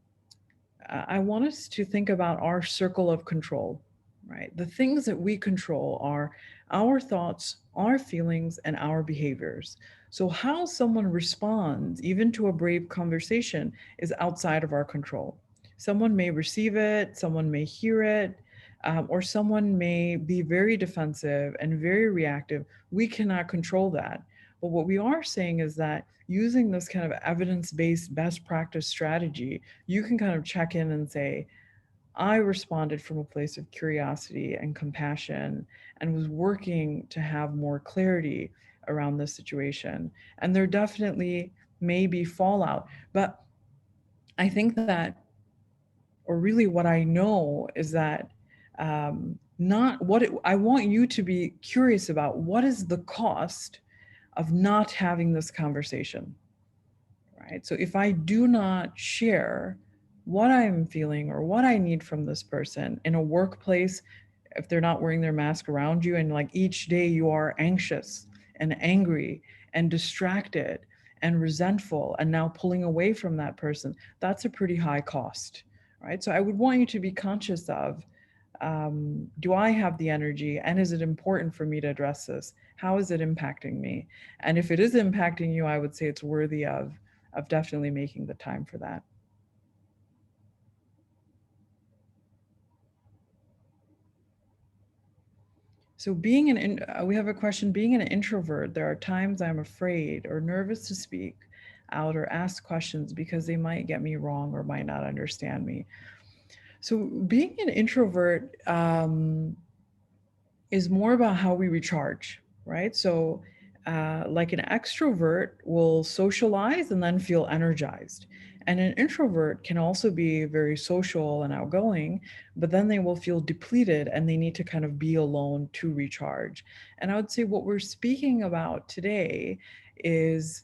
I want us to think about our circle of control, right? The things that we control are our thoughts, our feelings, and our behaviors. So, how someone responds, even to a brave conversation, is outside of our control. Someone may receive it, someone may hear it, or someone may be very defensive and very reactive. We cannot control that. But what we are saying is that using this kind of evidence based best practice strategy, you can kind of check in and say, I responded from a place of curiosity and compassion and was working to have more clarity around this situation. And there definitely may be fallout, but I think that, or really what I know is that, not what I want you to be curious about, what is the cost of not having this conversation? Right? So if I do not share what I'm feeling or what I need from this person in a workplace, if they're not wearing their mask around you, and like each day you are anxious and angry and distracted and resentful and now pulling away from that person, that's a pretty high cost, right? So I would want you to be conscious of, do I have the energy, and is it important for me to address this? How is it impacting me? And if it is impacting you, I would say it's worthy of definitely making the time for that. So we have a question, being an introvert, there are times I'm afraid or nervous to speak out or ask questions because they might get me wrong or might not understand me. So being an introvert is more about how we recharge, right? So like an extrovert will socialize and then feel energized. And an introvert can also be very social and outgoing, but then they will feel depleted and they need to kind of be alone to recharge. And I would say what we're speaking about today is,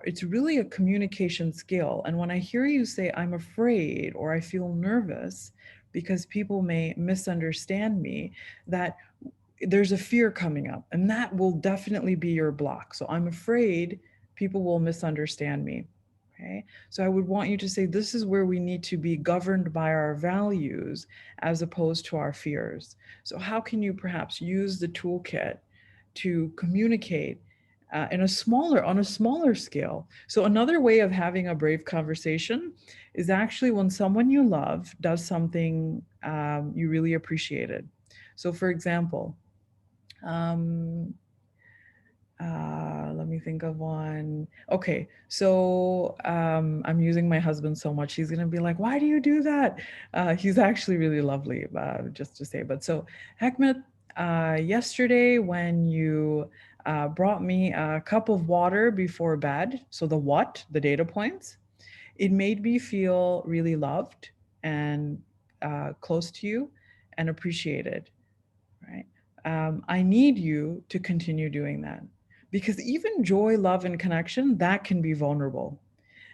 it's really a communication skill. And when I hear you say, I'm afraid or I feel nervous because people may misunderstand me, that there's a fear coming up, and that will definitely be your block. So I'm afraid people will misunderstand me. Okay, so I would want you to say this is where we need to be governed by our values as opposed to our fears. So, how can you perhaps use the toolkit to communicate on a smaller scale? So, another way of having a brave conversation is actually when someone you love does something you really appreciated. So, for example, um, let me think of one. Okay, so I'm using my husband so much. He's gonna be like, "Why do you do that?" He's actually really lovely, just to say. But so, Hekmet, yesterday when you brought me a cup of water before bed, so the data points, it made me feel really loved and close to you and appreciated, right? I need you to continue doing that because even joy, love, and connection, that can be vulnerable.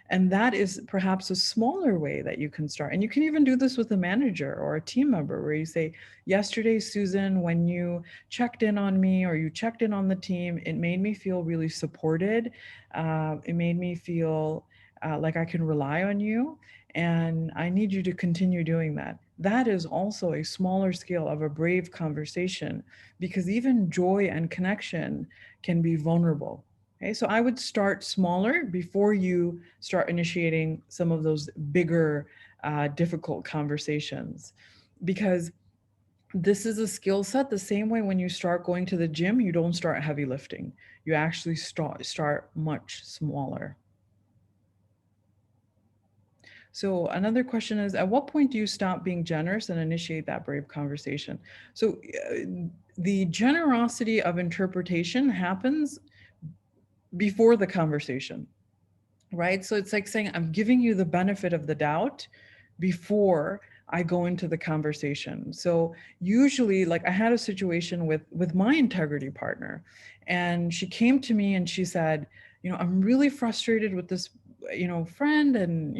And that is perhaps a smaller way that you can start. And you can even do this with a manager or a team member where you say, yesterday, Susan, when you checked in on me or you checked in on the team, it made me feel really supported. It made me feel like I can rely on you. And I need you to continue doing that. That is also a smaller scale of a brave conversation because even joy and connection can be vulnerable. Okay, so I would start smaller before you start initiating some of those bigger, difficult conversations. Because this is a skill set the same way when you start going to the gym, you don't start heavy lifting. You actually start much smaller. So another question is, at what point do you stop being generous and initiate that brave conversation? So the generosity of interpretation happens before the conversation, right? So it's like saying, I'm giving you the benefit of the doubt before I go into the conversation. So usually, like I had a situation with my integrity partner, and she came to me and she said, I'm really frustrated with this, friend, and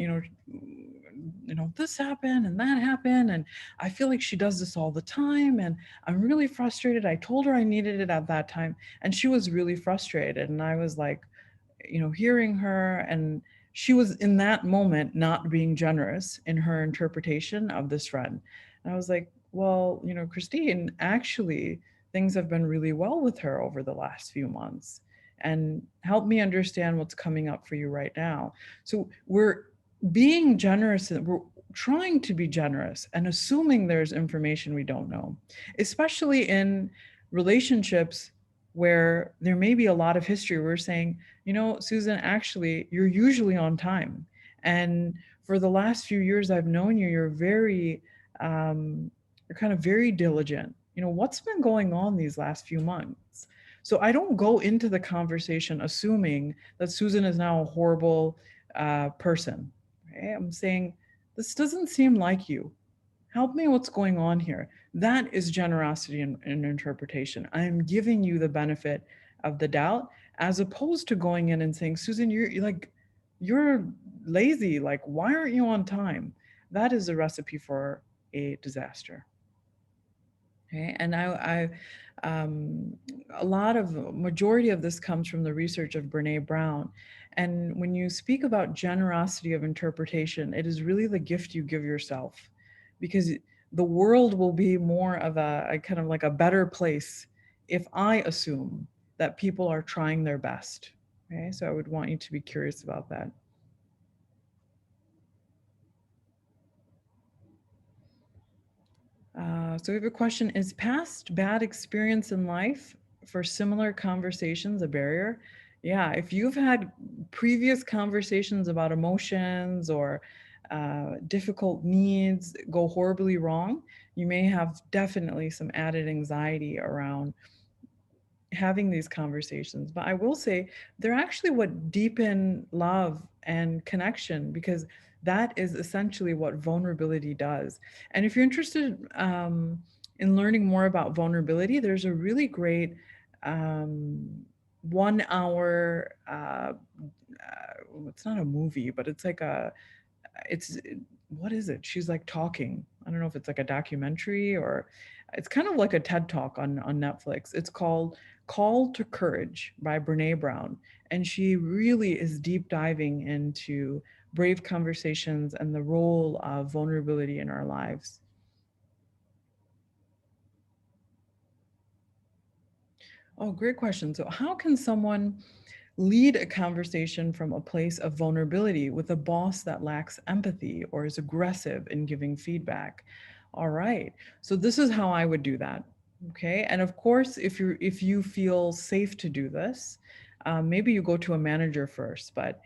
this happened and that happened, and I feel like she does this all the time, and I'm really frustrated. I told her I needed it at that time, and she was really frustrated, and I was like, hearing her, and she was in that moment not being generous in her interpretation of this friend. And I was like, well, Christine, actually, things have been really well with her over the last few months. And help me understand what's coming up for you right now. So we're being generous, and we're trying to be generous and assuming there's information we don't know, especially in relationships where there may be a lot of history. We're saying, Susan, actually, you're usually on time. And for the last few years I've known you, you're kind of very diligent. What's been going on these last few months? So I don't go into the conversation assuming that Susan is now a horrible person. Right? I'm saying, this doesn't seem like you. Help me, what's going on here? That is generosity in interpretation. I'm giving you the benefit of the doubt as opposed to going in and saying, Susan, you're lazy. Like, why aren't you on time? That is a recipe for a disaster. Okay, and a lot of majority of this comes from the research of Brene Brown. And when you speak about generosity of interpretation, it is really the gift you give yourself, because the world will be more of a kind of like a better place if I assume that people are trying their best. Okay, so I would want you to be curious about that. So we have a question: is past bad experience in life for similar conversations a barrier? Yeah, if you've had previous conversations about emotions or difficult needs go horribly wrong, you may have definitely some added anxiety around having these conversations. But I will say they're actually what deepen love and connection, because that is essentially what vulnerability does. And if you're interested in learning more about vulnerability, there's a really great 1 hour it's not a movie, but it's like it's what is it? She's like talking. I don't know if it's like a documentary or it's kind of like a TED talk on Netflix. It's called Call to Courage by Brene Brown. And she really is deep diving into brave conversations and the role of vulnerability in our lives. Oh, great question. So, how can someone lead a conversation from a place of vulnerability with a boss that lacks empathy or is aggressive in giving feedback? All right. So this is how I would do that. Okay. And of course, if you feel safe to do this, maybe you go to a manager first. But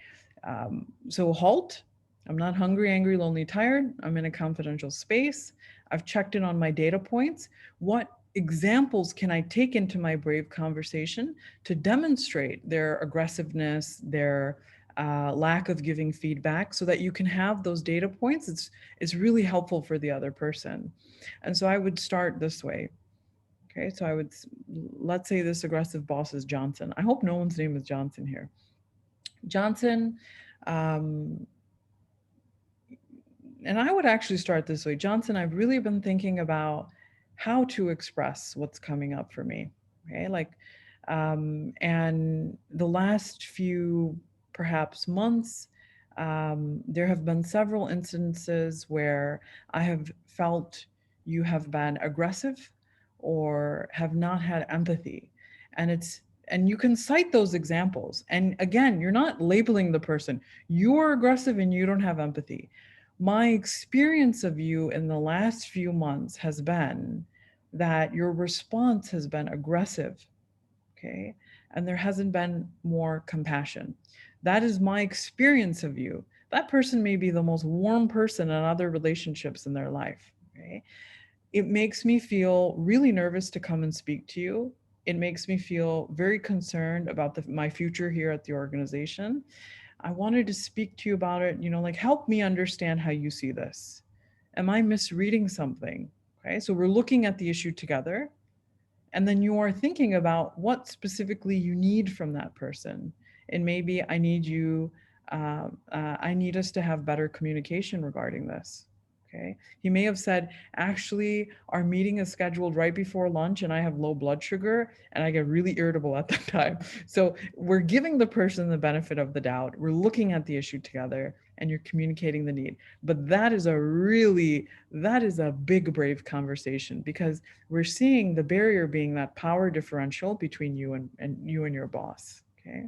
so halt. I'm not hungry, angry, lonely, tired. I'm in a confidential space. I've checked in on my data points. What examples can I take into my brave conversation to demonstrate their aggressiveness, their lack of giving feedback, so that you can have those data points? It's really helpful for the other person. And so I would start this way. Okay, so I would, let's say this aggressive boss is Johnson. I hope no one's name is Johnson here. Johnson, um, and I would actually start this way. Johnson, I've really been thinking about how to express what's coming up for me. Okay, like, and the last few perhaps months, there have been several instances where I have felt you have been aggressive or have not had empathy. And and you can cite those examples. And again, you're not labeling the person. You're aggressive and you don't have empathy. My experience of you in the last few months has been that your response has been aggressive, okay? And there hasn't been more compassion. That is my experience of you. That person may be the most warm person in other relationships in their life, okay? It makes me feel really nervous to come and speak to you. It makes me feel very concerned about my future here at the organization. I wanted to speak to you about it, like help me understand how you see this. Am I misreading something? Okay, so we're looking at the issue together. And then you are thinking about what specifically you need from that person. And maybe I need us to have better communication regarding this. Okay. He may have said, actually, our meeting is scheduled right before lunch and I have low blood sugar and I get really irritable at that time. So we're giving the person the benefit of the doubt. We're looking at the issue together and you're communicating the need. But that is a big, brave conversation because we're seeing the barrier being that power differential between you and you and your boss. Okay.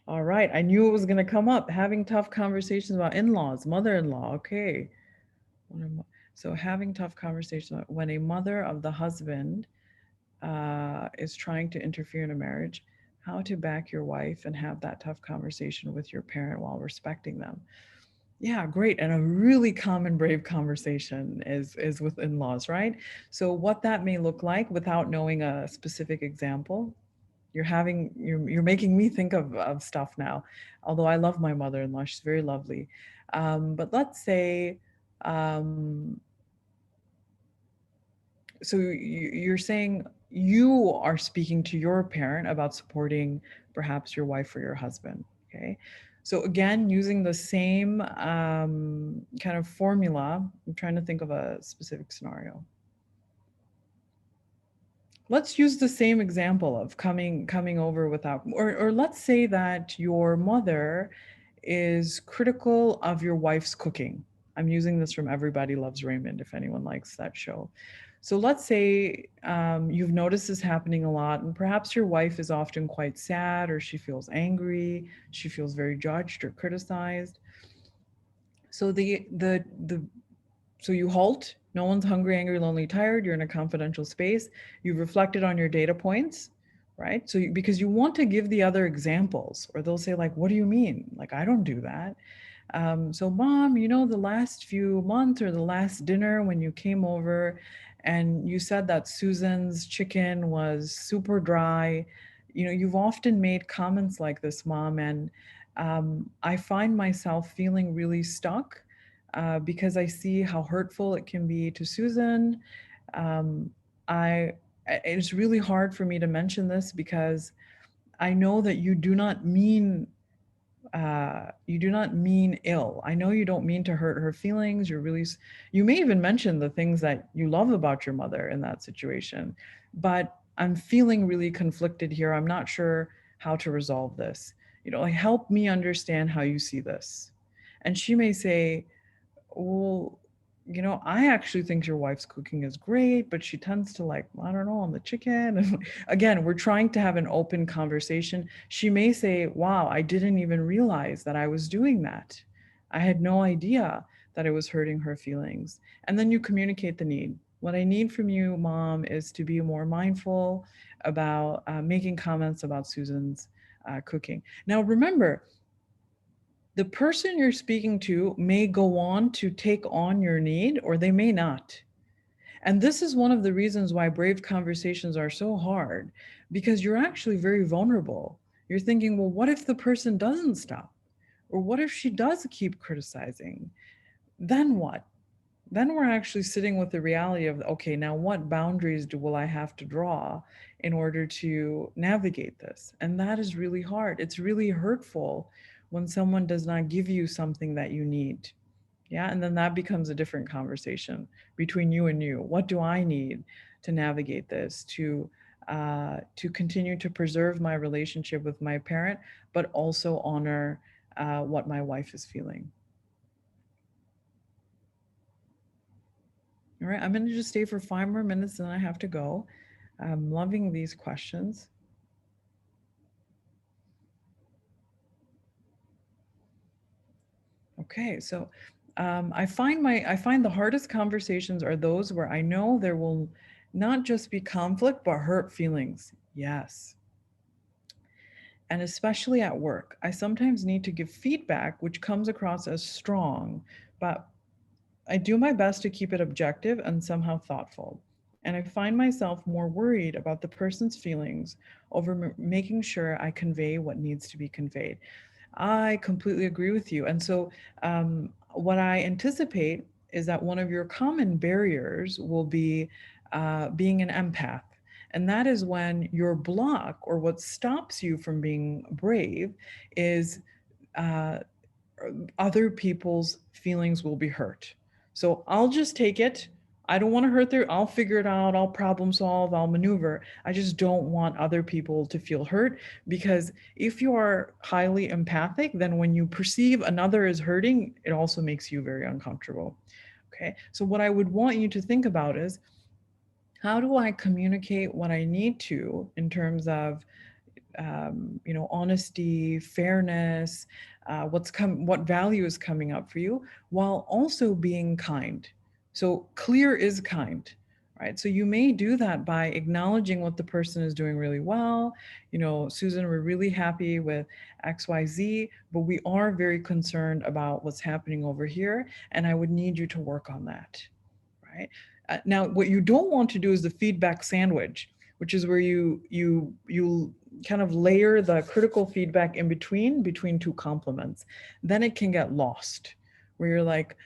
All right. I knew it was going to come up. Having tough conversations about in-laws, mother-in-law. Okay. So having tough conversations when a mother of the husband is trying to interfere in a marriage, how to back your wife and have that tough conversation with your parent while respecting them. Yeah, great. And a really common brave conversation is with in-laws, right? So what that may look like without knowing a specific example, you're making me think of stuff now. Although I love my mother-in-law, she's very lovely. But let's say, um, so you're saying you are speaking to your parent about supporting perhaps your wife or your husband. Okay. So again, using the same kind of formula, I'm trying to think of a specific scenario. Let's use the same example of coming over without, or let's say that your mother is critical of your wife's cooking. I'm using this from Everybody Loves Raymond, if anyone likes that show. So let's say you've noticed this happening a lot, and perhaps your wife is often quite sad, or she feels angry, she feels very judged or criticized. So so you halt. No one's hungry, angry, lonely, tired. You're in a confidential space. You've reflected on your data points, right? So because you want to give the other examples, or they'll say like, "What do you mean? Like I don't do that." So mom, the last few months or the last dinner when you came over and you said that Susan's chicken was super dry, you've often made comments like this, mom, and I find myself feeling really stuck because I see how hurtful it can be to Susan. Um, it's really hard for me to mention this because I know that you do not mean you do not mean ill. I know you don't mean to hurt her feelings. You may even mention the things that you love about your mother in that situation, but I'm feeling really conflicted here. I'm not sure how to resolve this. Like, help me understand how you see this. And she may say, well, I actually think your wife's cooking is great, but she tends to, like, I don't know, on the chicken. And again, we're trying to have an open conversation. She may say, wow, I didn't even realize that I was doing that. I had no idea that it was hurting her feelings. And then you communicate the need. What I need from you, Mom, is to be more mindful about making comments about Susan's cooking. Now, remember, the person you're speaking to may go on to take on your need, or they may not. And this is one of the reasons why brave conversations are so hard, because you're actually very vulnerable. You're thinking, well, what if the person doesn't stop? Or what if she does keep criticizing? Then what? Then we're actually sitting with the reality of, okay, now what boundaries will I have to draw in order to navigate this? And that is really hard. It's really hurtful when someone does not give you something that you need. Yeah. And then that becomes a different conversation between you and you. What do I need to navigate this, to continue to preserve my relationship with my parent, but also honor what my wife is feeling? All right, I'm going to just stay for 5 more minutes and I have to go. I'm loving these questions. Okay, so I find the hardest conversations are those where I know there will not just be conflict, but hurt feelings. Yes. And especially at work, I sometimes need to give feedback, which comes across as strong, but I do my best to keep it objective and somehow thoughtful. And I find myself more worried about the person's feelings over making sure I convey what needs to be conveyed. I completely agree with you. And so, what I anticipate is that one of your common barriers will be being an empath. And that is when your block, or what stops you from being brave, is uh, other people's feelings will be hurt. So I'll just take it. I don't want to hurt their, I'll figure it out, I'll problem solve, I'll maneuver. I just don't want other people to feel hurt, because if you are highly empathic, then when you perceive another is hurting, it also makes you very uncomfortable. Okay. So what I would want you to think about is, how do I communicate what I need to in terms of honesty, fairness, what value is coming up for you, while also being kind. So clear is kind, right? So you may do that by acknowledging what the person is doing really well. Susan, we're really happy with XYZ, but we are very concerned about what's happening over here, and I would need you to work on that, right? Now, what you don't want to do is the feedback sandwich, which is where you kind of layer the critical feedback in between two compliments. Then it can get lost, where you're like,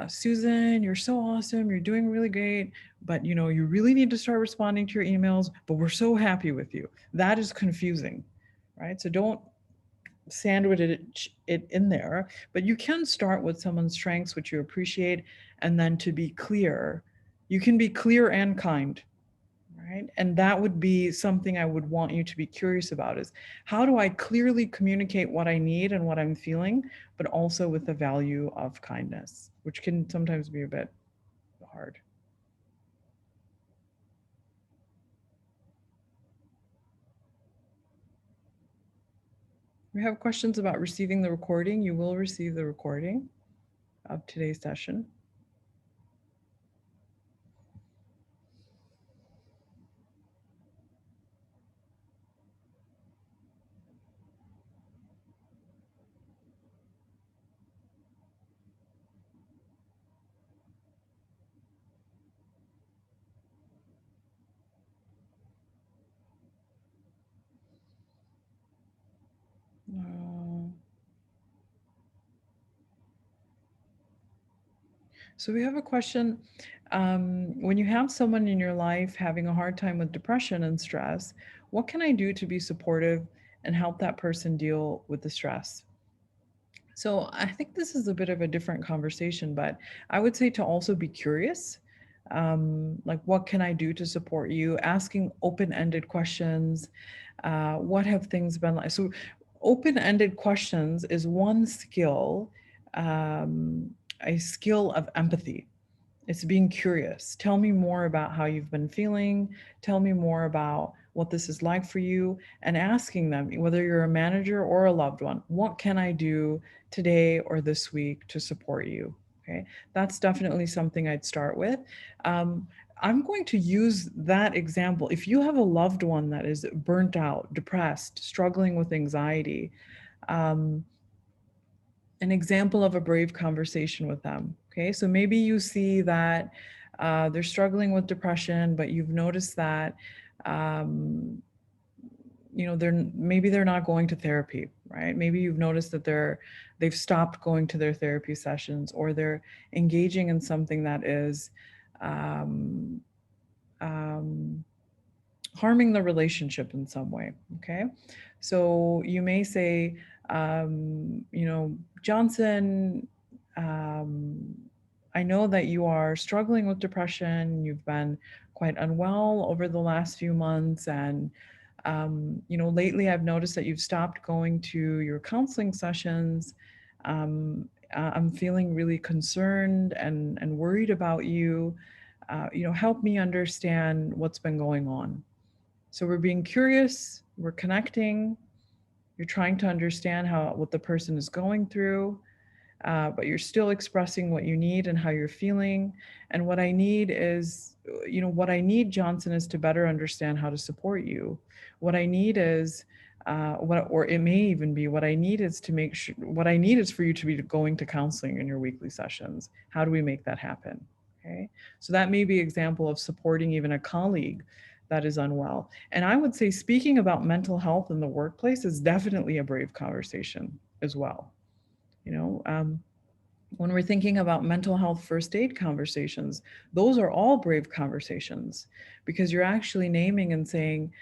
Susan, you're so awesome, you're doing really great, but you really need to start responding to your emails, but we're so happy with you. That is confusing, right? So don't sandwich it in there, but you can start with someone's strengths, which you appreciate, and then to be clear, you can be clear and kind, right? And that would be something I would want you to be curious about, is how do I clearly communicate what I need and what I'm feeling, but also with the value of kindness, which can sometimes be a bit hard. We have questions about receiving the recording. You will receive the recording of today's session. So we have a question. When you have someone in your life having a hard time with depression and stress, what can I do to be supportive and help that person deal with the stress? So I think this is a bit of a different conversation, but I would say to also be curious. Like, what can I do to support you? Asking open-ended questions. What have things been like? So, open-ended questions is one skill, um, a skill of empathy. It's being curious. Tell me more about how you've been feeling. Tell me more about what this is like for you, and asking them, whether you're a manager or a loved one, what can I do today or this week to support you? Okay, that's definitely something I'd start with. Um, I'm going to use that example. If you have a loved one that is burnt out, depressed, struggling with anxiety, um, an example of a brave conversation with them. Okay, so maybe you see that they're struggling with depression, but you've noticed that um, they're not going to therapy, right? Maybe you've noticed that they've stopped going to their therapy sessions, or they're engaging in something that is um, um, harming the relationship in some way. Okay, so you may say, Johnson, um, I know that you are struggling with depression. You've been quite unwell over the last few months, and lately I've noticed that you've stopped going to your counseling sessions. I'm feeling really concerned and worried about you. Help me understand what's been going on. So we're being curious, we're connecting, you're trying to understand what the person is going through, but you're still expressing what you need and how you're feeling. And what I need is, what I need, Johnson, is to better understand how to support you. What I need is, or it may even be, what I need is to make sure, what I need is for you to be going to counseling in your weekly sessions. How do we make that happen? Okay. So that may be an example of supporting even a colleague that is unwell. And I would say speaking about mental health in the workplace is definitely a brave conversation as well. You know, when we're thinking about mental health first aid conversations, those are all brave conversations, because you're actually naming and saying,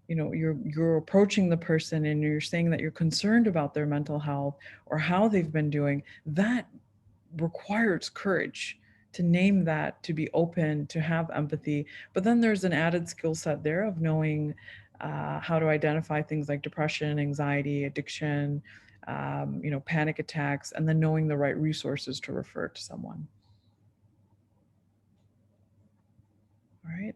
you're approaching the person and you're saying that you're concerned about their mental health or how they've been doing. That requires courage to name that, to be open, to have empathy. But then there's an added skill set there of knowing how to identify things like depression, anxiety, addiction, panic attacks, and then knowing the right resources to refer to someone. All right.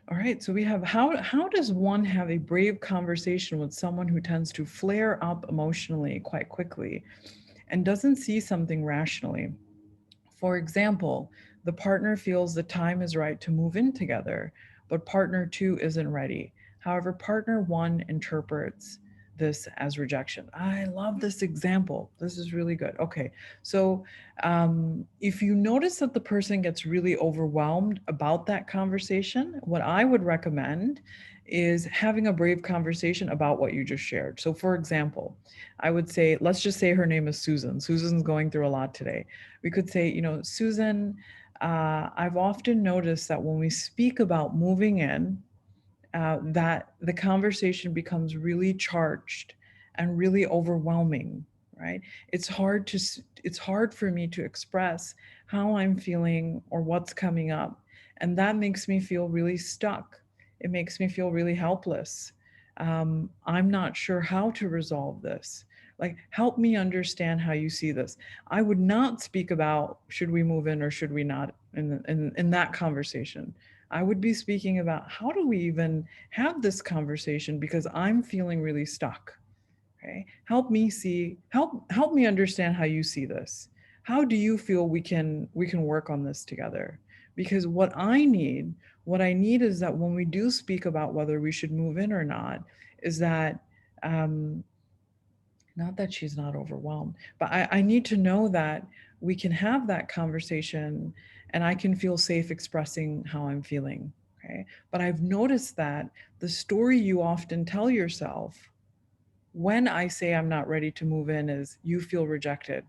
All right. So we have, how does one have a brave conversation with someone who tends to flare up emotionally quite quickly and doesn't see something rationally? For example, the partner feels the time is right to move in together, but partner two isn't ready. However, partner one interprets this as rejection. I love this example. This is really good. Okay, so if you notice that the person gets really overwhelmed about that conversation, what I would recommend is having a brave conversation about what you just shared. So, for example, I would say, let's just say her name is Susan. Susan's going through a lot today. We could say, Susan, I've often noticed that when we speak about moving in, that the conversation becomes really charged and really overwhelming, right? It's hard for me to express how I'm feeling or what's coming up, and that makes me feel really stuck. It makes me feel really helpless. I'm not sure how to resolve this. Like, help me understand how you see this. I would not speak about should we move in or should we not in that conversation. I would be speaking about how do we even have this conversation, because I'm feeling really stuck. Okay? Help me understand how you see this. How do you feel we can work on this together? Because what I need is that when we do speak about whether we should move in or not, is that um, not that she's not overwhelmed, but I need to know that we can have that conversation and I can feel safe expressing how I'm feeling. Okay. But I've noticed that the story you often tell yourself when I say I'm not ready to move in is you feel rejected.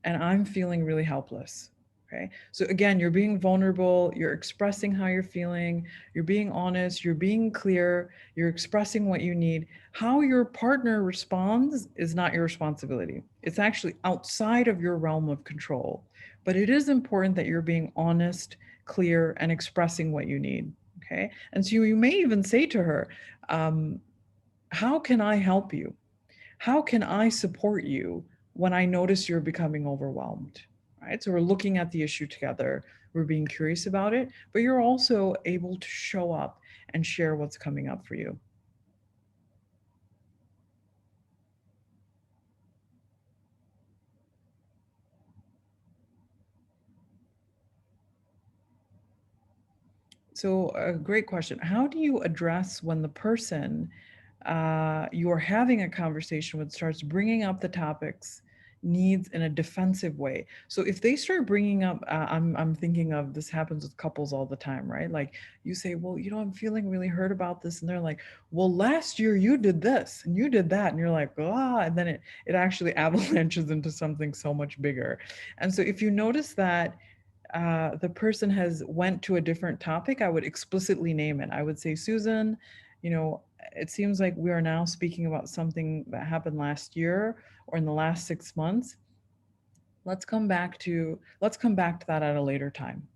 and I'm feeling really helpless. Okay. So again, you're being vulnerable, you're expressing how you're feeling, you're being honest, you're being clear, you're expressing what you need. How your partner responds is not your responsibility. It's actually outside of your realm of control. But it is important that you're being honest, clear, and expressing what you need. Okay. And so you may even say to her, how can I help you? How can I support you when I notice you're becoming overwhelmed? Right. So we're looking at the issue together. We're being curious about it, but you're also able to show up and share what's coming up for you. So, a great question. How do you address when the person you're having a conversation with starts bringing up the topics, needs in a defensive way? So if they start bringing up, I'm thinking of, this happens with couples all the time, right? Like you say, well, I'm feeling really hurt about this, and they're like, well, last year you did this and you did that, and you're like, and then it actually avalanches into something so much bigger. And so if you notice that the person has went to a different topic, I would explicitly name it. I would say, Susan, it seems like we are now speaking about something that happened last year or in the last 6 months. Let's come back to that at a later time,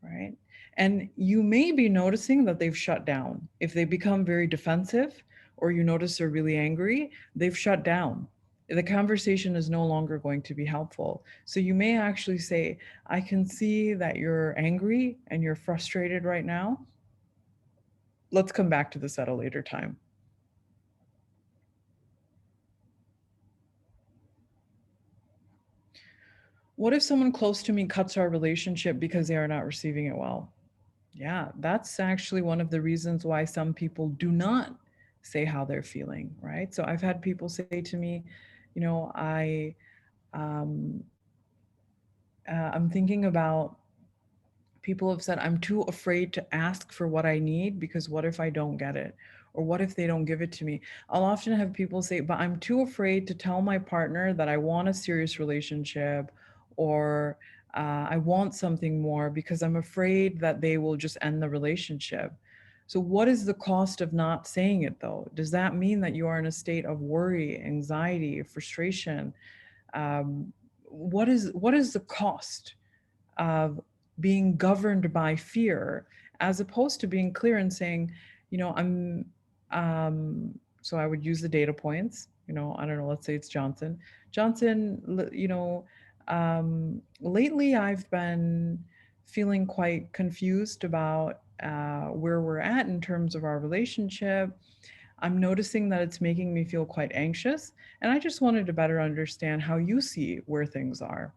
right? And you may be noticing that they've shut down. If they become very defensive, or you notice they're really angry, they've shut down. The conversation is no longer going to be helpful. So you may actually say, I can see that you're angry and you're frustrated right now. Let's come back to this at a later time. What if someone close to me cuts our relationship because they are not receiving it well? Yeah, that's actually one of the reasons why some people do not say how they're feeling, right? So I've had people say to me, I um, I'm thinking about, people have said, I'm too afraid to ask for what I need because what if I don't get it? Or what if they don't give it to me? I'll often have people say, but I'm too afraid to tell my partner that I want a serious relationship, or I want something more, because I'm afraid that they will just end the relationship. So, what is the cost of not saying it though? Does that mean that you are in a state of worry, anxiety, frustration? What is the cost of being governed by fear, as opposed to being clear and saying, I'm, so I would use the data points, I don't know, let's say it's Johnson, lately I've been feeling quite confused about where we're at in terms of our relationship. I'm noticing that it's making me feel quite anxious, and I just wanted to better understand how you see where things are.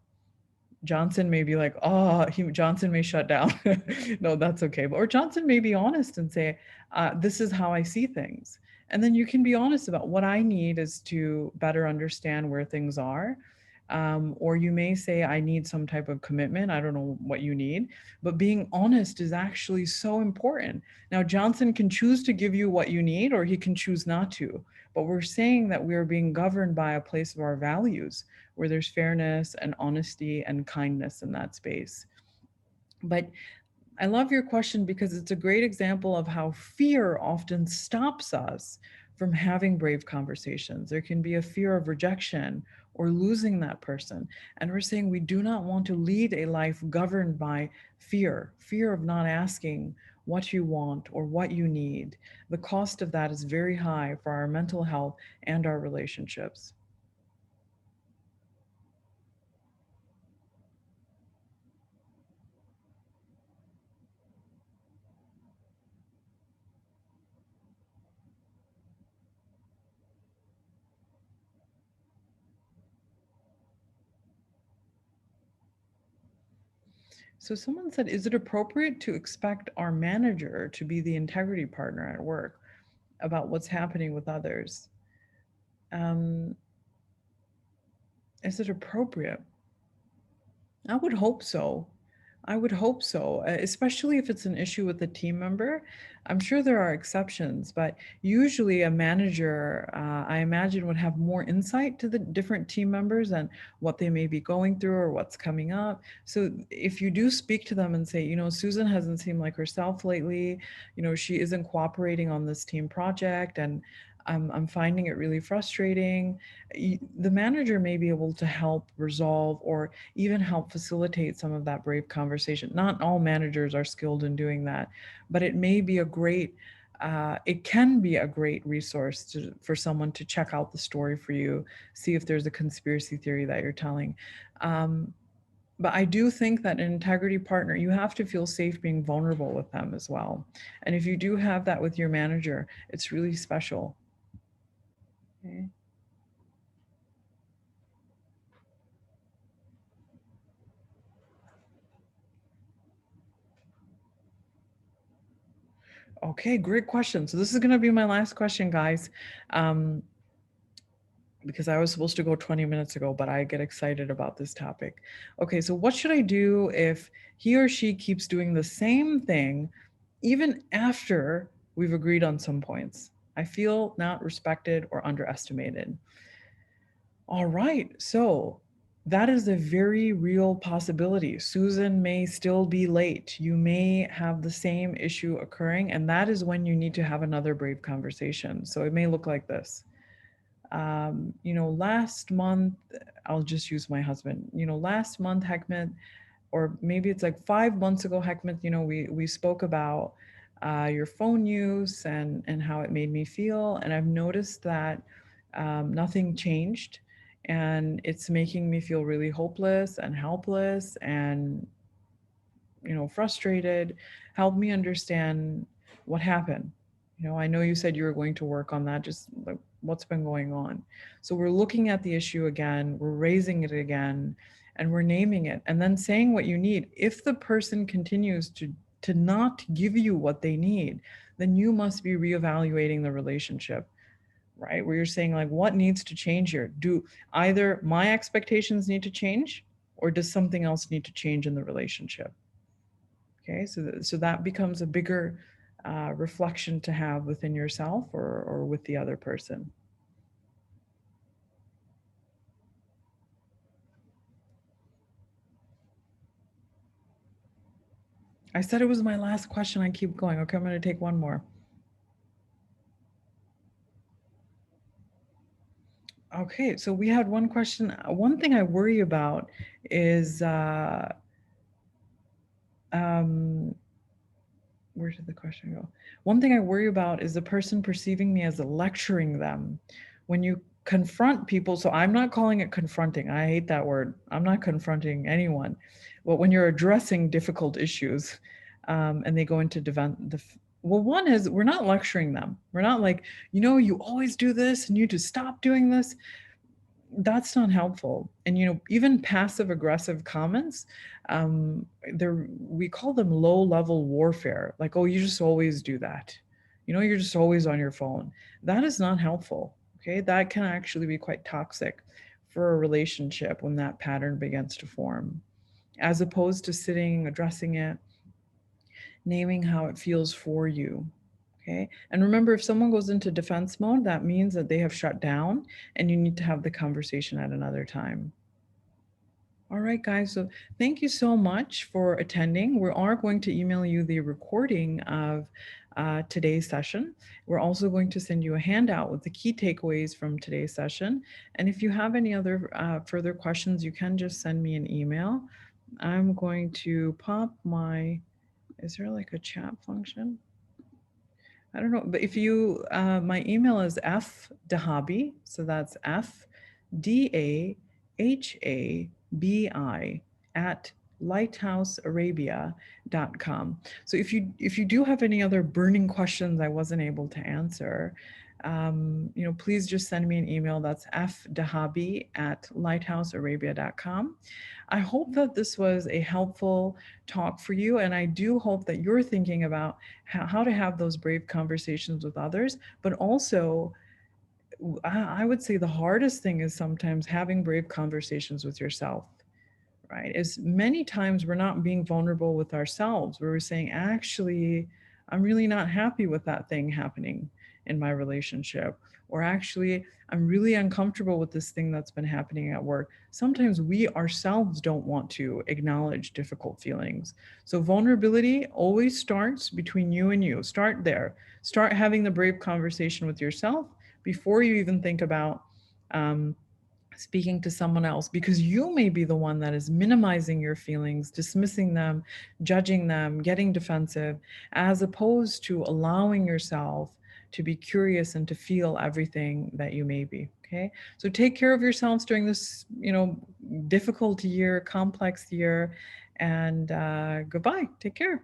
Johnson may be like, Johnson may shut down. No, that's okay. Or Johnson may be honest and say, this is how I see things. And then you can be honest about, what I need is to better understand where things are. Or you may say, I need some type of commitment. I don't know what you need, but being honest is actually so important. Now, Johnson can choose to give you what you need, or he can choose not to. But we're saying that we are being governed by a place of our values, where there's fairness and honesty and kindness in that space. But I love your question, because it's a great example of how fear often stops us from having brave conversations. There can be a fear of rejection or losing that person. And we're saying we do not want to lead a life governed by fear of not asking what you want or what you need. The cost of that is very high for our mental health and our relationships. So someone said, is it appropriate to expect our manager to be the integrity partner at work about what's happening with others? Um, is it appropriate? I would hope so. I would hope so, especially if it's an issue with a team member. I'm sure there are exceptions, but usually a manager, I imagine, would have more insight to the different team members and what they may be going through or what's coming up. So if you do speak to them and say, you know, Susan hasn't seemed like herself lately, you know, she isn't cooperating on this team project, and I'm finding it really frustrating. The manager may be able to help resolve or even help facilitate some of that brave conversation. Not all managers are skilled in doing that, but it may be a great, it can be a great resource for someone to check out the story for you, see if there's a conspiracy theory that you're telling. But I do think that an integrity partner, you have to feel safe being vulnerable with them as well. And if you do have that with your manager, it's really special. Okay. Okay, great question. So this is going to be my last question, guys. Because I was supposed to go 20 minutes ago, but I get excited about this topic. Okay, so what should I do if he or she keeps doing the same thing even after we've agreed on some points? I feel not respected or underestimated. All right, so that is a very real possibility. Susan may still be late. You may have the same issue occurring, and that is when you need to have another brave conversation. So it may look like this. You know, last month, I'll just use my husband. You know, last month, Hekmet, or maybe it's like 5 months ago, Hekmet, you know, we spoke about your phone use and how it made me feel. And I've noticed that nothing changed. And it's making me feel really hopeless and helpless and, you know, frustrated. Help me understand what happened. You know, I know you said you were going to work on that, just like what's been going on. So we're looking at the issue again, we're raising it again, and we're naming it, and then saying what you need. If the person continues to not give you what they need, then you must be reevaluating the relationship, right? Where you're saying, like, what needs to change here? Do either my expectations need to change, or does something else need to change in the relationship? Okay, so that becomes a bigger reflection to have within yourself or with the other person. I said it was my last question. I keep going. Okay, I'm going to take one more. Okay, so we had one question. One thing I worry about is um, where did the question go? One thing I worry about is the person perceiving me as lecturing them. When you confront people, so I'm not calling it confronting. I hate that word. I'm not confronting anyone. But when you're addressing difficult issues, and they go into well, one is we're not lecturing them. We're not like, you know, you always do this and you just stop doing this. That's not helpful. And, you know, even passive aggressive comments, we call them low level warfare. Like, oh, you just always do that. You know, you're just always on your phone. That is not helpful. Okay, that can actually be quite toxic for a relationship when that pattern begins to form, as opposed to sitting, addressing it, naming how it feels for you. Okay. And remember, if someone goes into defense mode, that means that they have shut down and you need to have the conversation at another time. All right, guys. So thank you so much for attending. We are going to email you the recording of today's session. We're also going to send you a handout with the key takeaways from today's session. And if you have any other further questions, you can just send me an email. I'm going to pop is there like a chat function? I don't know, but if you, my email is fdahabi, so that's FDAHABI at lighthousearabia.com. So if you do have any other burning questions I wasn't able to answer, you know, please just send me an email. That's fdahabi at lighthousearabia.com. I hope that this was a helpful talk for you, and I do hope that you're thinking about how to have those brave conversations with others, but also I would say the hardest thing is sometimes having brave conversations with yourself, right? Is many times we're not being vulnerable with ourselves, where we're saying, actually, I'm really not happy with that thing happening in my relationship, or actually, I'm really uncomfortable with this thing that's been happening at work. Sometimes we ourselves don't want to acknowledge difficult feelings. So, vulnerability always starts between you and you. Start there. Start having the brave conversation with yourself before you even think about um, speaking to someone else, because you may be the one that is minimizing your feelings, dismissing them, judging them, getting defensive, as opposed to allowing yourself to be curious and to feel everything that you may be. Okay. So take care of yourselves during this, difficult year, complex year, and goodbye. Take care.